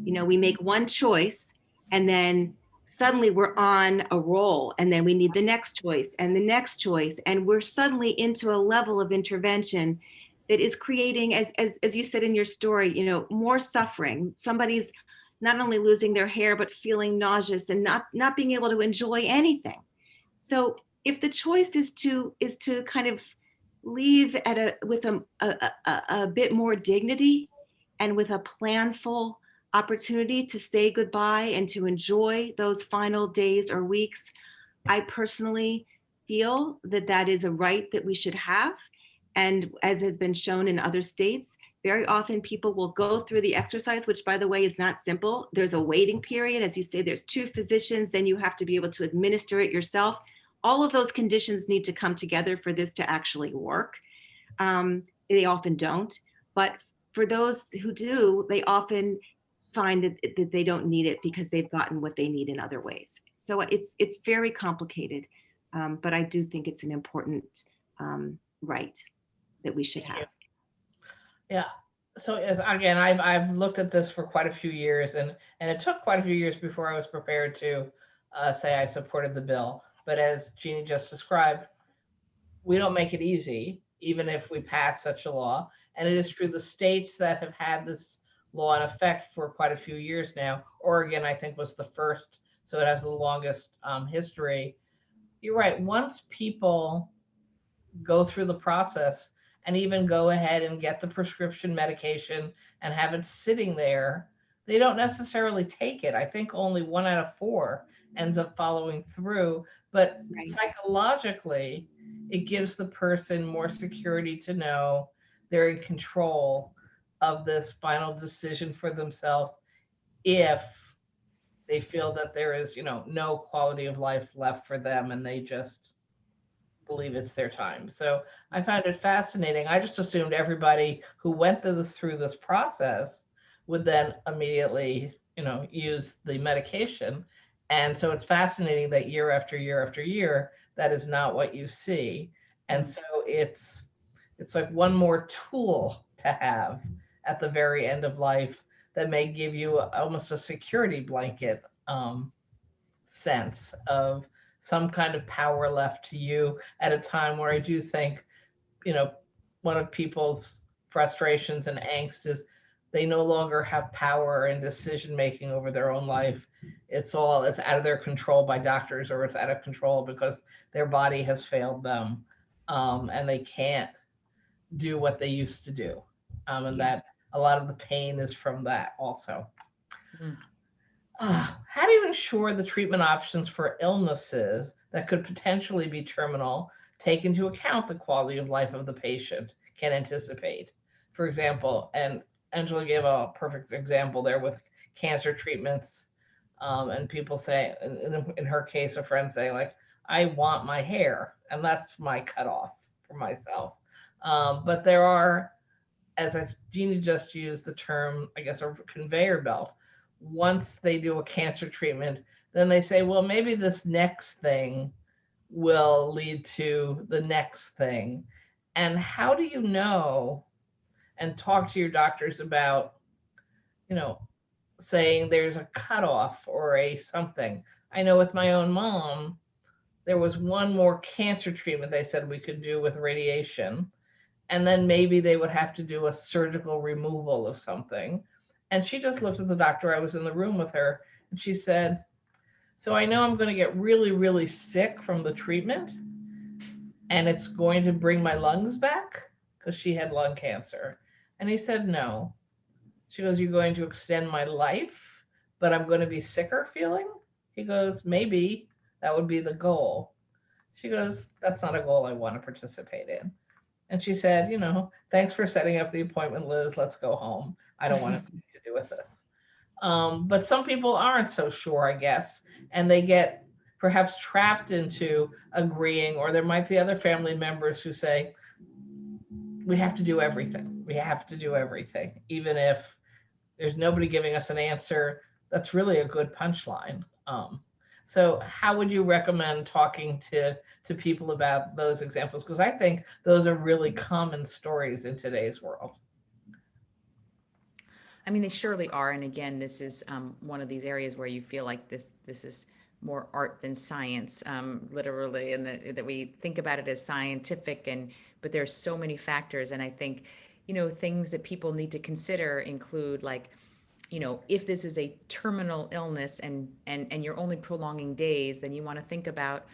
We make one choice and then suddenly we're on a roll, and then we need the next choice and the next choice. And we're suddenly into a level of intervention that is creating, as you said in your story, more suffering. Somebody's not only losing their hair, but feeling nauseous and not being able to enjoy anything. So if the choice is to kind of leave with a bit more dignity and with a planful opportunity to say goodbye and to enjoy those final days or weeks, I personally feel that is a right that we should have. And as has been shown in other states, very often people will go through the exercise, which, by the way, is not simple. There's a waiting period. As you say, there's 2 physicians, then you have to be able to administer it yourself. All of those conditions need to come together for this to actually work. They often don't, but for those who do, they often find that they don't need it because they've gotten what they need in other ways. So it's very complicated, but I do think it's an important right that we should have. Yeah. So again, I've looked at this for quite a few years, and it took quite a few years before I was prepared to say I supported the bill. But as Jeannie just described, we don't make it easy, even if we pass such a law. And it is true, the states that have had this law in effect for quite a few years now, Oregon, I think, was the first, so it has the longest history. You're right. Once people go through the process and even go ahead and get the prescription medication and have it sitting there, they don't necessarily take it. I think only 1 out of 4 ends up following through. But right. Psychologically, it gives the person more security to know they're in control of this final decision for themselves if they feel that there is, no quality of life left for them and they just believe it's their time. So I found it fascinating. I just assumed everybody who went through this process would then immediately, use the medication. And so it's fascinating that year after year after year, that is not what you see. And so it's like one more tool to have at the very end of life that may give you almost a security blanket sense of some kind of power left to you at a time where I do think, one of people's frustrations and angst is they no longer have power and decision making over their own life. It's out of their control by doctors, or it's out of control because their body has failed them, and they can't do what they used to do. And that a lot of the pain is from that also. Mm. How do you ensure the treatment options for illnesses that could potentially be terminal take into account the quality of life of the patient can anticipate? For example, and Angela gave a perfect example there with cancer treatments, and people say, in her case, a friend saying like, I want my hair, and that's my cutoff for myself. But there are, as Jeannie just used the term, I guess, a conveyor belt. Once they do a cancer treatment, then they say, well, maybe this next thing will lead to the next thing. And how do you know and talk to your doctors about, saying there's a cutoff or a something? I know with my own mom, there was one more cancer treatment they said we could do with radiation. And then maybe they would have to do a surgical removal of something. And she just looked at the doctor. I was in the room with her, and she said, so I know I'm going to get really, really sick from the treatment, and it's going to bring my lungs back, because she had lung cancer. And he said, no. She goes, you're going to extend my life, but I'm going to be sicker feeling? He goes, maybe that would be the goal. She goes, that's not a goal I want to participate in. And she said, thanks for setting up the appointment, Liz. Let's go home. I don't want anything to do with this. But some people aren't so sure, I guess, and they get perhaps trapped into agreeing, or there might be other family members who say, we have to do everything. We have to do everything. Even if there's nobody giving us an answer, that's really a good punchline. So how would you recommend talking to people about those examples? Because I think those are really common stories in today's world. I mean, they surely are. And again, this is one of these areas where you feel like this is more art than science, literally, and that we think about it as scientific, but there's so many factors. And I think, things that people need to consider include, like, if this is a terminal illness and you're only prolonging days, then you want to think about,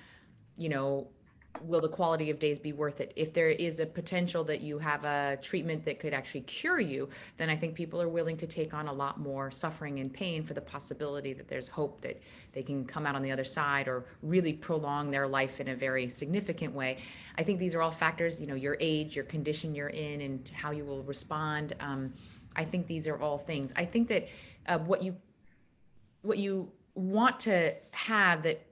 will the quality of days be worth it? If there is a potential that you have a treatment that could actually cure you, then I think people are willing to take on a lot more suffering and pain for the possibility that there's hope that they can come out on the other side or really prolong their life in a very significant way. I think these are all factors, your age, your condition you're in, and how you will respond. I think these are all things. I think that what you want to have that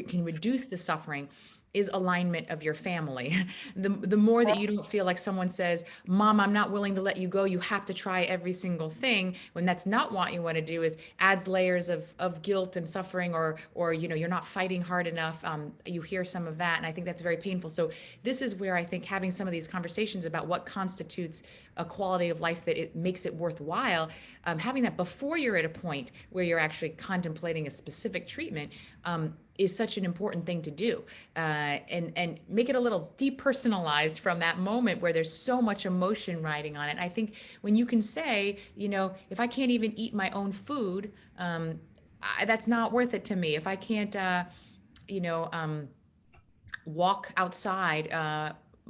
can reduce the suffering is alignment of your family. The more that you don't feel like someone says, Mom, I'm not willing to let you go, you have to try every single thing, when that's not what you want to do, is adds layers of guilt and suffering, or you're not fighting hard enough. You hear some of that, and I think that's very painful. So this is where I think having some of these conversations about what constitutes a quality of life that it makes it worthwhile, having that before you're at a point where you're actually contemplating a specific treatment, is such an important thing to do, and make it a little depersonalized from that moment where there's so much emotion riding on it. I think when you can say, if I can't even eat my own food, that's not worth it to me. If I can't, walk outside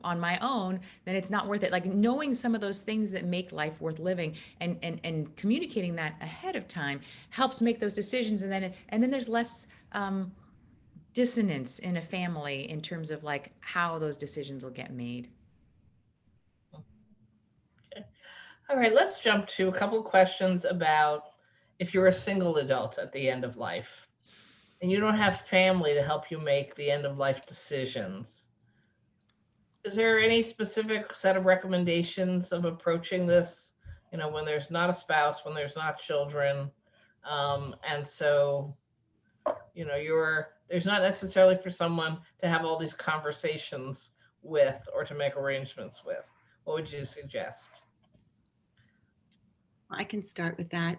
on my own, then it's not worth it. Like, knowing some of those things that make life worth living and communicating that ahead of time helps make those decisions. And then there's less dissonance in a family in terms of like how those decisions will get made. Okay. All right, let's jump to a couple of questions about if you're a single adult at the end of life and you don't have family to help you make the end of life decisions. Is there any specific set of recommendations of approaching this, when there's not a spouse, when there's not children, and so, there's not necessarily for someone to have all these conversations with or to make arrangements with? What would you suggest? I can start with that.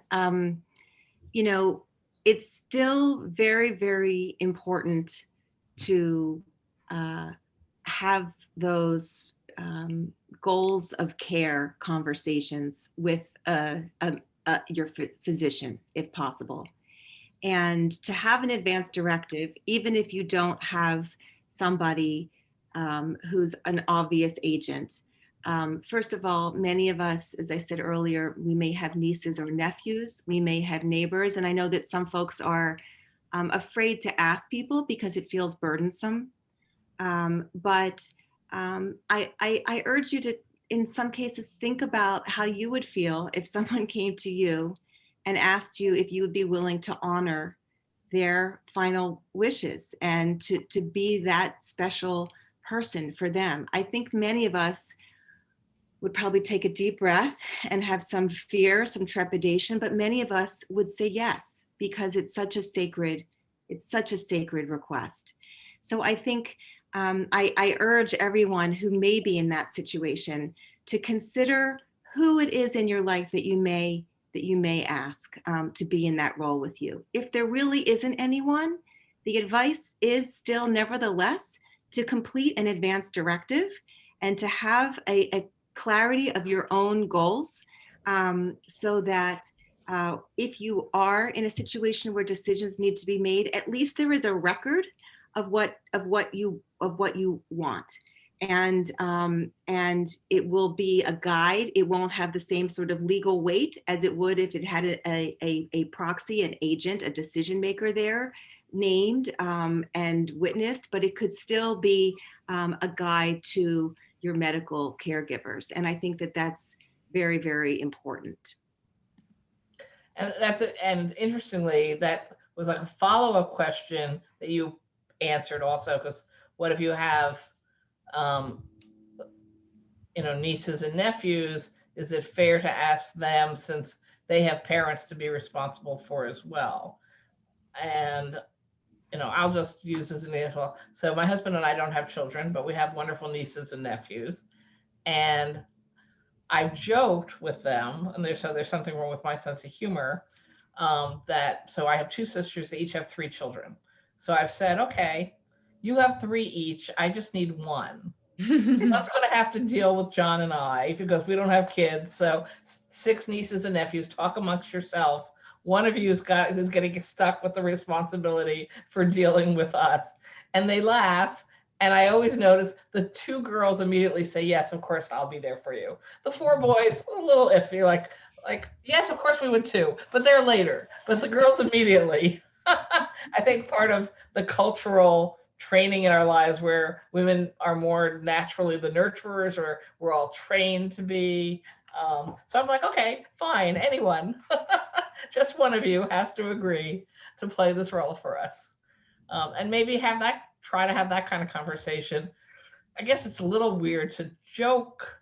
You know, it's still very, very important to have those goals of care conversations with your physician, if possible. And to have an advance directive, even if you don't have somebody who's an obvious agent. First of all, many of us, as I said earlier, we may have nieces or nephews, we may have neighbors, and I know that some folks are afraid to ask people because it feels burdensome. But I urge you to, in some cases, think about how you would feel if someone came to you and asked you if you would be willing to honor their final wishes and to be that special person for them. I think many of us would probably take a deep breath and have some fear, some trepidation, but many of us would say yes, because it's such a sacred request. So I think I urge everyone who may be in that situation to consider who it is in your life that you may ask to be in that role with you. If there really isn't anyone, the advice is still nevertheless to complete an advance directive and to have a clarity of your own goals, so that if you are in a situation where decisions need to be made, at least there is a record of what you want. And it will be a guide. It won't have the same sort of legal weight as it would if it had a proxy, an agent, a decision maker there named and witnessed, but it could still be a guide to your medical caregivers. And I think that that's very, very important. And and interestingly, that was like a follow-up question that you answered also, because what if you have nieces and nephews? Is it fair to ask them, since they have parents to be responsible for as well? And I'll just use as an example. So my husband and I don't have children, but we have wonderful nieces and nephews. And I've joked with them, and there's something wrong with my sense of humor, so I have two sisters, they each have three children. So I've said, okay, you have three each, I just need one. One's going to have to deal with John and I because we don't have kids. So 6 nieces and nephews, talk amongst yourself. One of you is going to get stuck with the responsibility for dealing with us. And they laugh. And I always notice the 2 girls immediately say, yes, of course, I'll be there for you. The 4 boys, a little iffy, like, yes, of course we would too, but they're later. But the girls immediately. I think part of the cultural training in our lives where women are more naturally the nurturers, or we're all trained to be. So I'm like, okay, fine, anyone. Just one of you has to agree to play this role for us. And maybe try to have that kind of conversation. I guess it's a little weird to joke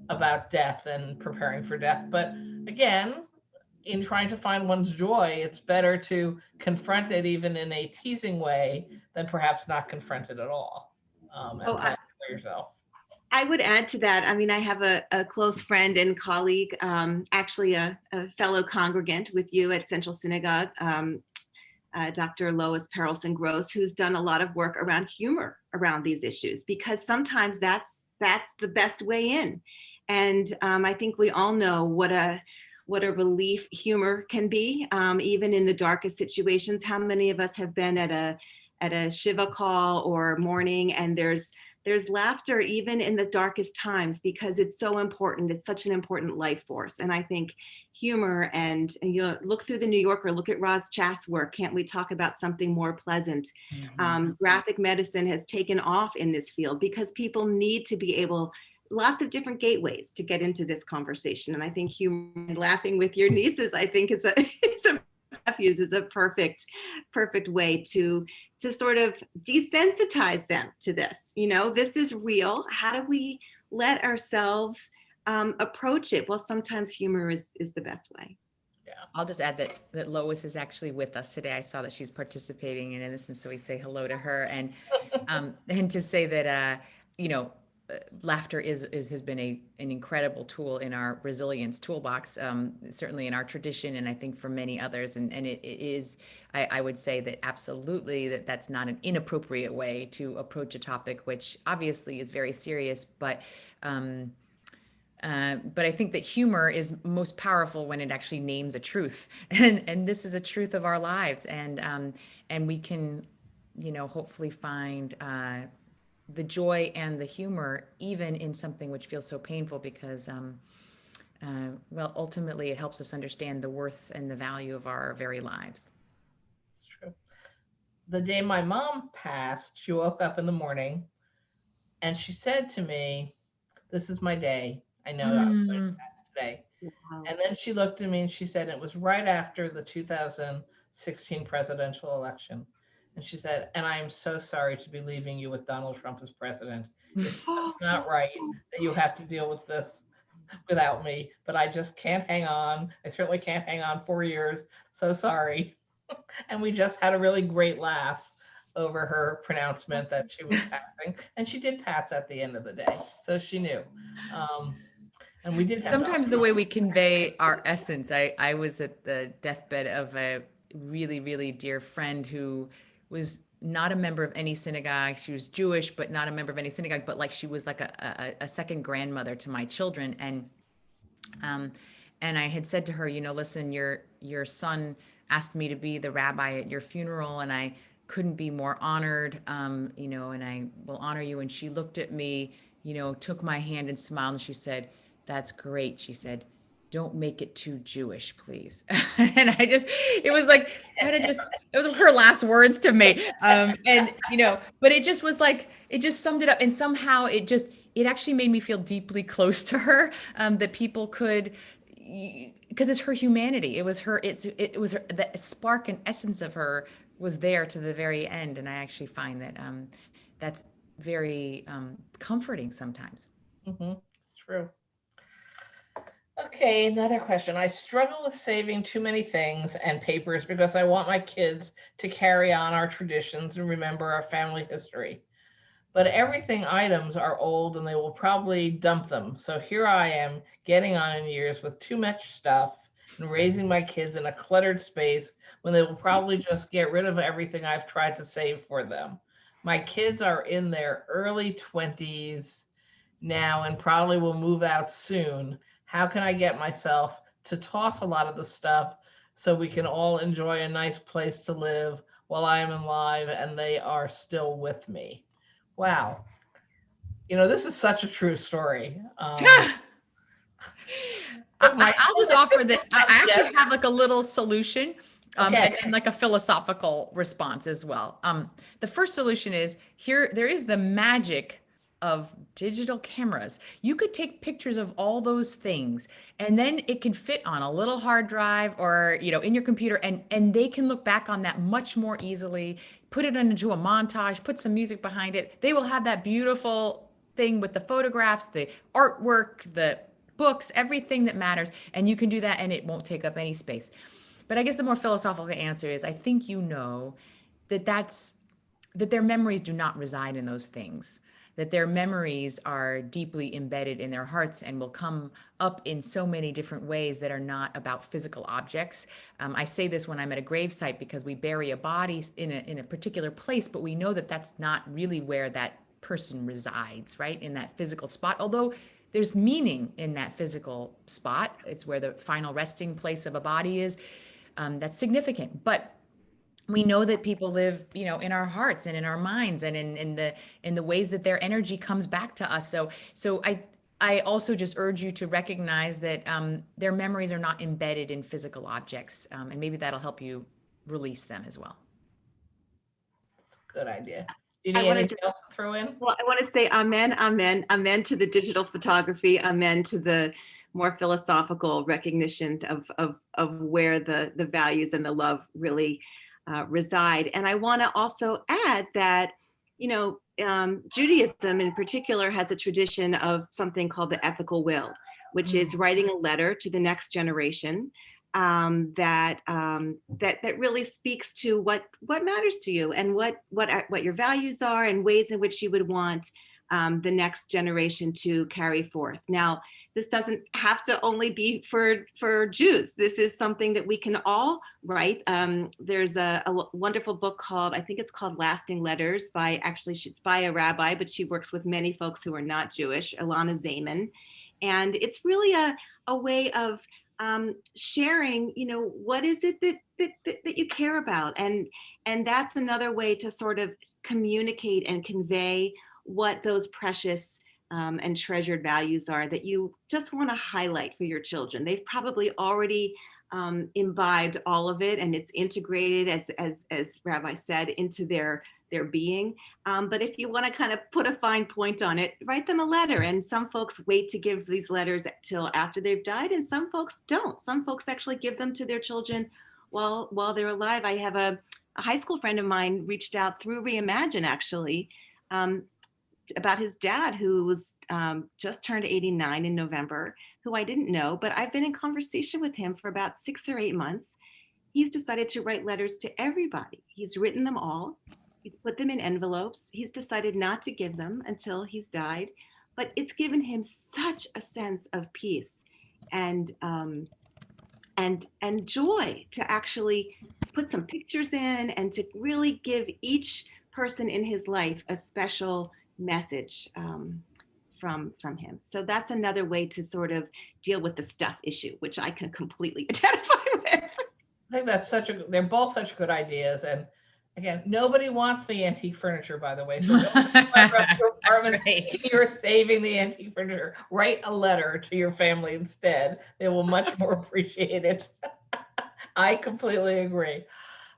about death and preparing for death, but again, in trying to find one's joy, it's better to confront it even in a teasing way than perhaps not confront it at all. And plan for yourself. I would add to that. I mean, I have a close friend and colleague, actually a fellow congregant with you at Central Synagogue, Dr. Lois Perelson Gross, who's done a lot of work around humor around these issues, because sometimes that's the best way in. And I think we all know what a relief humor can be, even in the darkest situations. How many of us have been at a Shiva call or mourning, and there's laughter even in the darkest times, because it's so important. It's such an important life force. And I think humor, and look through the New Yorker, look at Roz Chass' work. Can't we talk about something more pleasant? Mm-hmm. Graphic medicine has taken off in this field because people need to be able, lots of different gateways to get into this conversation. And I think humor and laughing with your nieces, I think is a perfect way to sort of desensitize them to this. This is real. How do we let ourselves approach it? Well, sometimes humor is the best way. Yeah. I'll just add that Lois is actually with us today. I saw that she's participating in Innocence, so we say hello to her, and to say that laughter has been an incredible tool in our resilience toolbox, certainly in our tradition, and I think for many others. And it is, I would say that absolutely that's not an inappropriate way to approach a topic, which obviously is very serious, but I think that humor is most powerful when it actually names a truth, and this is a truth of our lives, and we can, hopefully find the joy and the humor even in something which feels so painful, because well, ultimately it helps us understand the worth and the value of our very lives. It's true. The day my mom passed, she woke up in the morning and she said to me, "This is my day. I know I'm going to pass today." Wow. And then she looked at me and she said, it was right after the 2016 presidential election. And she said, "And I am so sorry to be leaving you with Donald Trump as president. It's just not right that you have to deal with this without me, but I just can't hang on. I certainly can't hang on 4 years. So sorry." And we just had a really great laugh over her pronouncement that she was passing. And she did pass at the end of the day. So she knew. And we did have Sometimes the way we convey our essence. I was at the deathbed of a really, really dear friend who was not a member of any synagogue. She was Jewish, but not a member of any synagogue, but like she was like a second grandmother to my children. And I had said to her, listen, your son asked me to be the rabbi at your funeral, and I couldn't be more honored, and I will honor you. And she looked at me, took my hand and smiled, and she said, "That's great." She said, "Don't make it too Jewish, please." And it was like, it was her last words to me. And, but it just was like, it just summed it up. And somehow it actually made me feel deeply close to her, that people could, because it's her humanity. It was her, it was her, the spark and essence of her was there to the very end. And I actually find that that's very comforting sometimes. Mm-hmm. It's true. Okay, another question. I struggle with saving too many things and papers because I want my kids to carry on our traditions and remember our family history. But everything items are old and they will probably dump them. So here I am getting on in years with too much stuff and raising my kids in a cluttered space when they will probably just get rid of everything I've tried to save for them. My kids are in their early 20s now and probably will move out soon. How can I get myself to toss a lot of the stuff so we can all enjoy a nice place to live while I am alive and they are still with me? Wow. This is such a true story. I'll just offer that I actually have like a little solution, Okay. and like a philosophical response as well. The first solution is there is the magic of digital cameras. You could take pictures of all those things, and then it can fit on a little hard drive or, in your computer, and they can look back on that much more easily, put it into a montage, put some music behind it. They will have that beautiful thing with the photographs, the artwork, the books, everything that matters. And you can do that and it won't take up any space. But I guess the more philosophical answer is, I think that their memories do not reside in those things, that their memories are deeply embedded in their hearts and will come up in so many different ways that are not about physical objects. I say this when I'm at a gravesite because we bury a body in a particular place, but we know that that's not really where that person resides, right? In that physical spot, although there's meaning in that physical spot. It's where the final resting place of a body is. That's significant. But we know that people live, in our hearts and in our minds and in the ways that their energy comes back to us. So I also just urge you to recognize that their memories are not embedded in physical objects, and maybe that'll help you release them as well. Good idea. Jeannie, anything else to throw in? Well, I want to say amen, amen, amen to the digital photography, amen to the more philosophical recognition of where the values and the love really reside. And I want to also add that, Judaism in particular has a tradition of something called the ethical will, which is writing a letter to the next generation that really speaks to what matters to you and what your values are and ways in which you would want the next generation to carry forth. Now, this doesn't have to only be for Jews. This is something that we can all write. There's a wonderful book called, I think it's called Lasting Letters it's by a rabbi, but she works with many folks who are not Jewish, Ilana Zayman. And it's really a way of sharing, what is it that you care about? And that's another way to sort of communicate and convey what those precious and treasured values are that you just want to highlight for your children. They've probably already imbibed all of it, and it's integrated, as Rabbi said, into their being. But if you want to kind of put a fine point on it, write them a letter. And some folks wait to give these letters till after they've died, and some folks don't. Some folks actually give them to their children while they're alive. I have a high school friend of mine reached out through Reimagine, actually, about his dad, who was just turned 89 in November, who I didn't know, but I've been in conversation with him for about 6 or 8 months. He's decided to write letters to everybody. He's written them all. He's put them in envelopes. He's decided not to give them until he's died, but it's given him such a sense of peace and joy to actually put some pictures in and to really give each person in his life a special message from him. So that's another way to sort of deal with the stuff issue, which I can completely identify with. I think that's they're both such good ideas. And again, nobody wants the antique furniture, by the way. So you're saving the antique furniture. Write a letter to your family instead. They will much more appreciate it. I completely agree.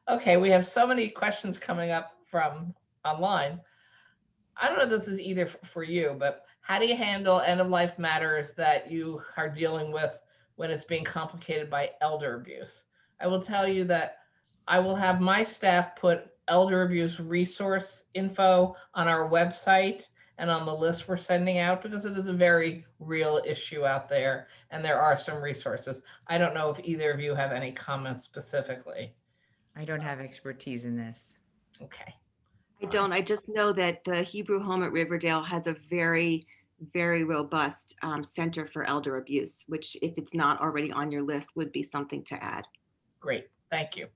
Okay, we have so many questions coming up from online. I don't know if this is either for you, but how do you handle end-of-life matters that you are dealing with when it's being complicated by elder abuse? I will tell you that I will have my staff put elder abuse resource info on our website and on the list we're sending out, because it is a very real issue out there, and there are some resources. I don't know if either of you have any comments specifically. I don't have expertise in this. Okay. I don't. I just know that the Hebrew Home at Riverdale has a very, very robust center for elder abuse, which, if it's not already on your list, would be something to add. Great. Thank you.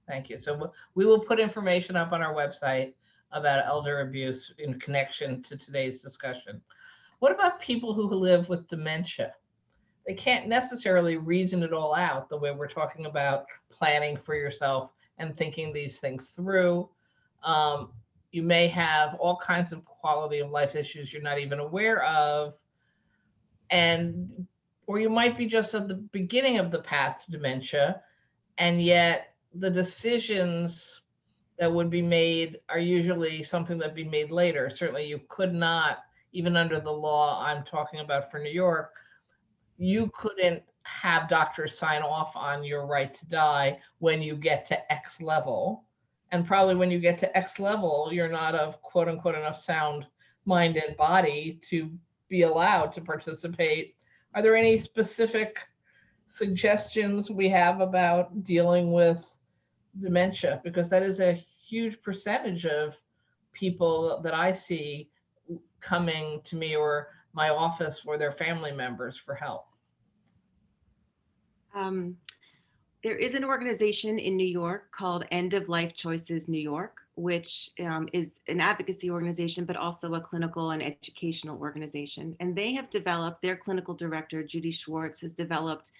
Thank you. So we will put information up on our website about elder abuse in connection to today's discussion. What about people who live with dementia? They can't necessarily reason it all out the way we're talking about planning for yourself and thinking these things through. You may have all kinds of quality of life issues you're not even aware of, or you might be just at the beginning of the path to dementia, and yet the decisions that would be made are usually something that'd be made later. Certainly you could not, even under the law I'm talking about for New York, you couldn't have doctors sign off on your right to die when you get to X level. And probably when you get to X level, you're not of quote unquote enough sound mind and body to be allowed to participate. Are there any specific suggestions we have about dealing with dementia? Because that is a huge percentage of people that I see coming to me or my office for their family members for help. There is an organization in New York called End of Life Choices New York, which is an advocacy organization, but also a clinical and educational organization. And they have developed, their clinical director, Judy Schwartz, has developed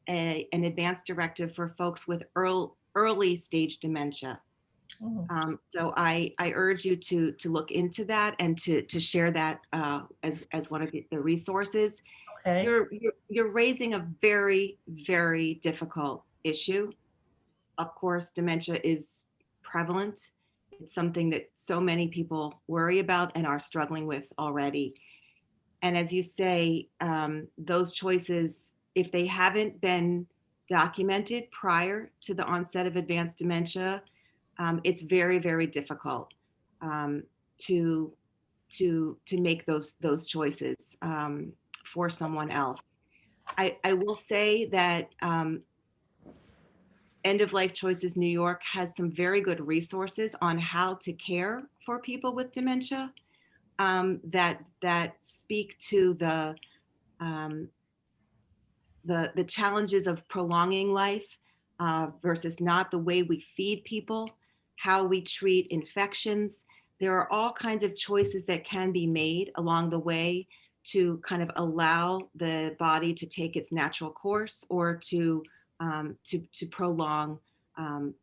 an advanced directive for folks with early stage dementia. So I urge you to look into that and to share that as one of the resources. Okay. You're raising a very, very difficult issue. Of course, dementia is prevalent. It's something that so many people worry about and are struggling with already. And as you say, those choices, if they haven't been documented prior to the onset of advanced dementia, it's very, very difficult to make those choices for someone else. I will say that End of Life Choices New York has some very good resources on how to care for people with dementia. that speak to the challenges of prolonging life versus not, the way we feed people, how we treat infections. There are all kinds of choices that can be made along the way to kind of allow the body to take its natural course, or to prolong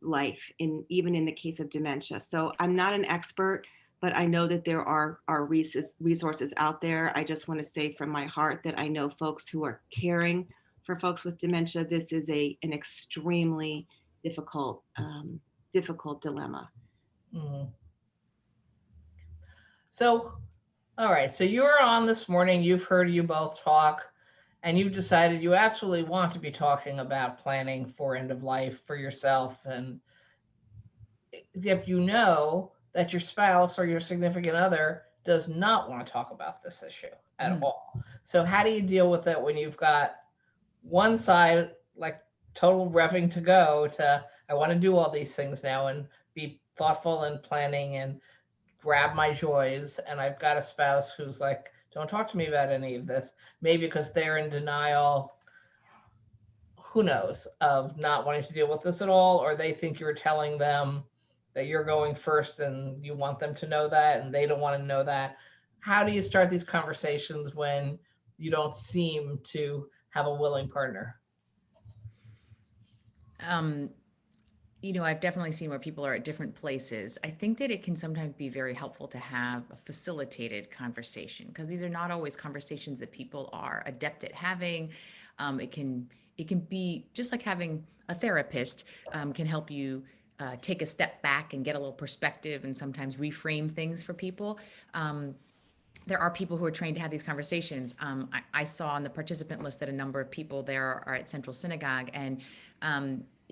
life, even in the case of dementia. So I'm not an expert, but I know that there are resources out there. I just want to say from my heart that I know folks who are caring for folks with dementia. This is an extremely difficult dilemma. Mhm. So, all right. So you're on this morning, you've heard you both talk, and you've decided you absolutely want to be talking about planning for end of life for yourself. And if you know that your spouse or your significant other does not want to talk about this issue at all. So how do you deal with it when you've got one side like total revving to go to, I want to do all these things now and be thoughtful and planning and grab my joys, and I've got a spouse who's like, don't talk to me about any of this, maybe because they're in denial, who knows, of not wanting to deal with this at all, or they think you're telling them that you're going first and you want them to know that and they don't want to know that. How do you start these conversations when you don't seem to have a willing partner? I've definitely seen where people are at different places. I think that it can sometimes be very helpful to have a facilitated conversation, because these are not always conversations that people are adept at having. It can be just like having a therapist can help you take a step back and get a little perspective and sometimes reframe things for people. There are people who are trained to have these conversations. I saw on the participant list that a number of people there are at Central Synagogue, and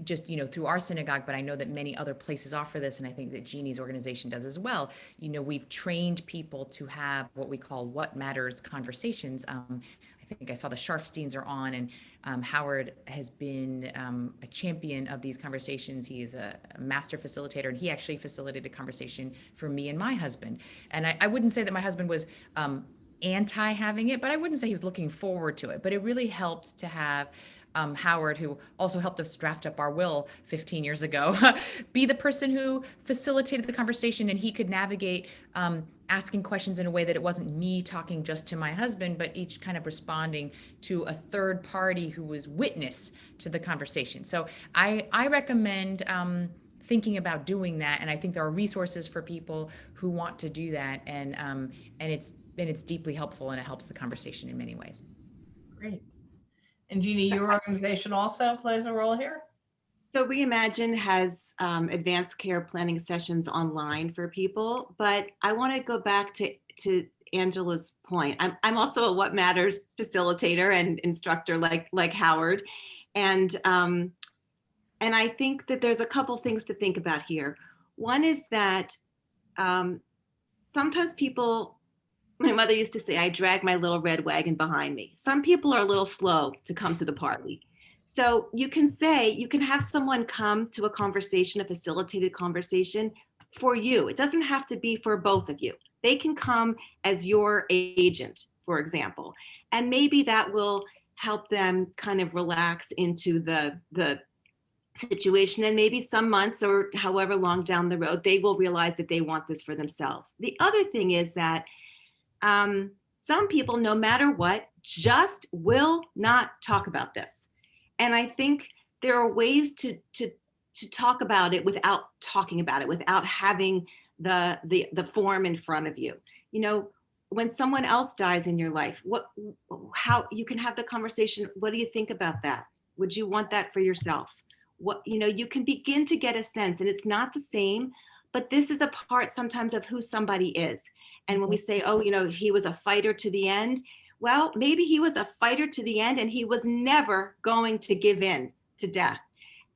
just, through our synagogue, but I know that many other places offer this, and I think that Jeannie's organization does as well. We've trained people to have what we call what matters conversations. I think I saw the Sharfsteins are on, and Howard has been a champion of these conversations. He is a master facilitator, and he actually facilitated a conversation for me and my husband. And I wouldn't say that my husband was anti having it, but I wouldn't say he was looking forward to it. But it really helped to have Howard, who also helped us draft up our will 15 years ago, be the person who facilitated the conversation, and he could navigate asking questions in a way that it wasn't me talking just to my husband, but each kind of responding to a third party who was witness to the conversation. So I recommend thinking about doing that, and I think there are resources for people who want to do that, and it's deeply helpful, and it helps the conversation in many ways. Great. And Jeannie, your organization also plays a role here? So Reimagine has advanced care planning sessions online for people, but I want to go back to Angela's point. I'm also a What Matters facilitator and instructor like Howard, and I think that there's a couple things to think about here. One is that sometimes people, my mother used to say, I drag my little red wagon behind me. Some people are a little slow to come to the party. So you can have someone come to a conversation, a facilitated conversation for you. It doesn't have to be for both of you. They can come as your agent, for example, and maybe that will help them kind of relax into the situation. And maybe some months or however long down the road, they will realize that they want this for themselves. The other thing is that some people, no matter what, just will not talk about this. And I think there are ways to talk about it without talking about it, without having the form in front of you. When someone else dies in your life, how you can have the conversation. What do you think about that? Would you want that for yourself? You can begin to get a sense, and it's not the same, but this is a part sometimes of who somebody is. And when we say, oh, he was a fighter to the end, well, maybe he was a fighter to the end and he was never going to give in to death.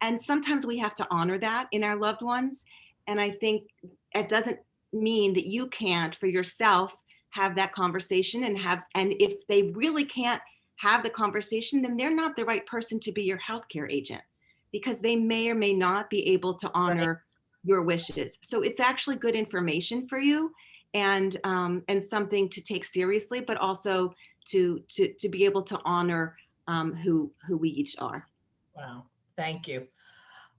And sometimes we have to honor that in our loved ones. And I think it doesn't mean that you can't for yourself have that conversation and if they really can't have the conversation, then they're not the right person to be your healthcare agent, because they may or may not be able to honor your wishes. So it's actually good information for you. and something to take seriously, but also to be able to honor who we each are. Wow, thank you.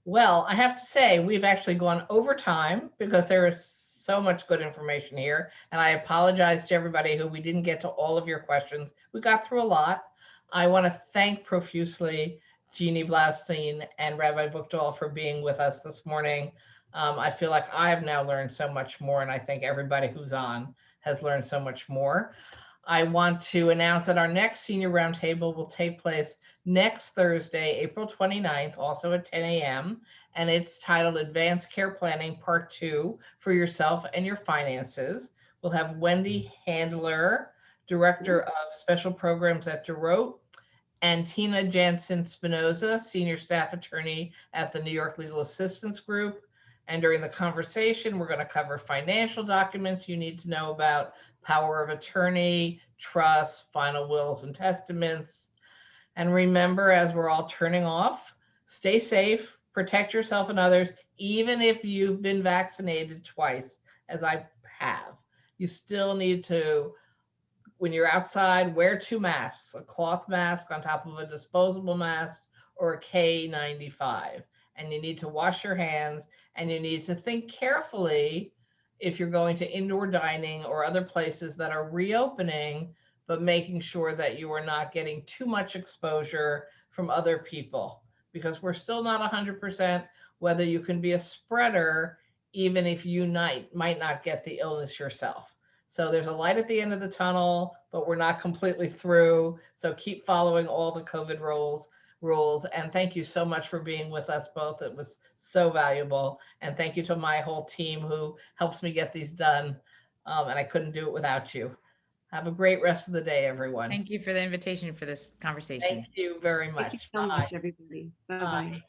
Well, I have to say, we've actually gone over time because there is so much good information here. And I apologize to everybody who we didn't get to all of your questions. We got through a lot. I want to thank profusely Jeannie Blaustein and Rabbi Buchdahl for being with us this morning. I feel like I've now learned so much more, and I think everybody who's on has learned so much more. I want to announce that our next senior roundtable will take place next Thursday, April 29th, also at 10 a.m. And it's titled Advanced Care Planning Part 2 for Yourself and Your Finances. We'll have Wendy Handler, Director of Special Programs at DeRote, and Tina Jansen Spinoza, Senior Staff Attorney at the New York Legal Assistance Group. And during the conversation, we're going to cover financial documents you need to know about, power of attorney, trust, final wills and testaments. And remember, as we're all turning off, stay safe, protect yourself and others, even if you've been vaccinated twice, as I have. You still need to, when you're outside, wear 2 masks, a cloth mask on top of a disposable mask or a K95. And you need to wash your hands, and you need to think carefully if you're going to indoor dining or other places that are reopening, but making sure that you are not getting too much exposure from other people, because we're still not 100% whether you can be a spreader, even if you might not get the illness yourself. So there's a light at the end of the tunnel, but we're not completely through. So keep following all the COVID rules. And thank you so much for being with us both. It was so valuable. And thank you to my whole team who helps me get these done. And I couldn't do it without you. Have a great rest of the day, everyone. Thank you for the invitation for this conversation. Thank you very much. Thank you so much, everybody. Bye-bye.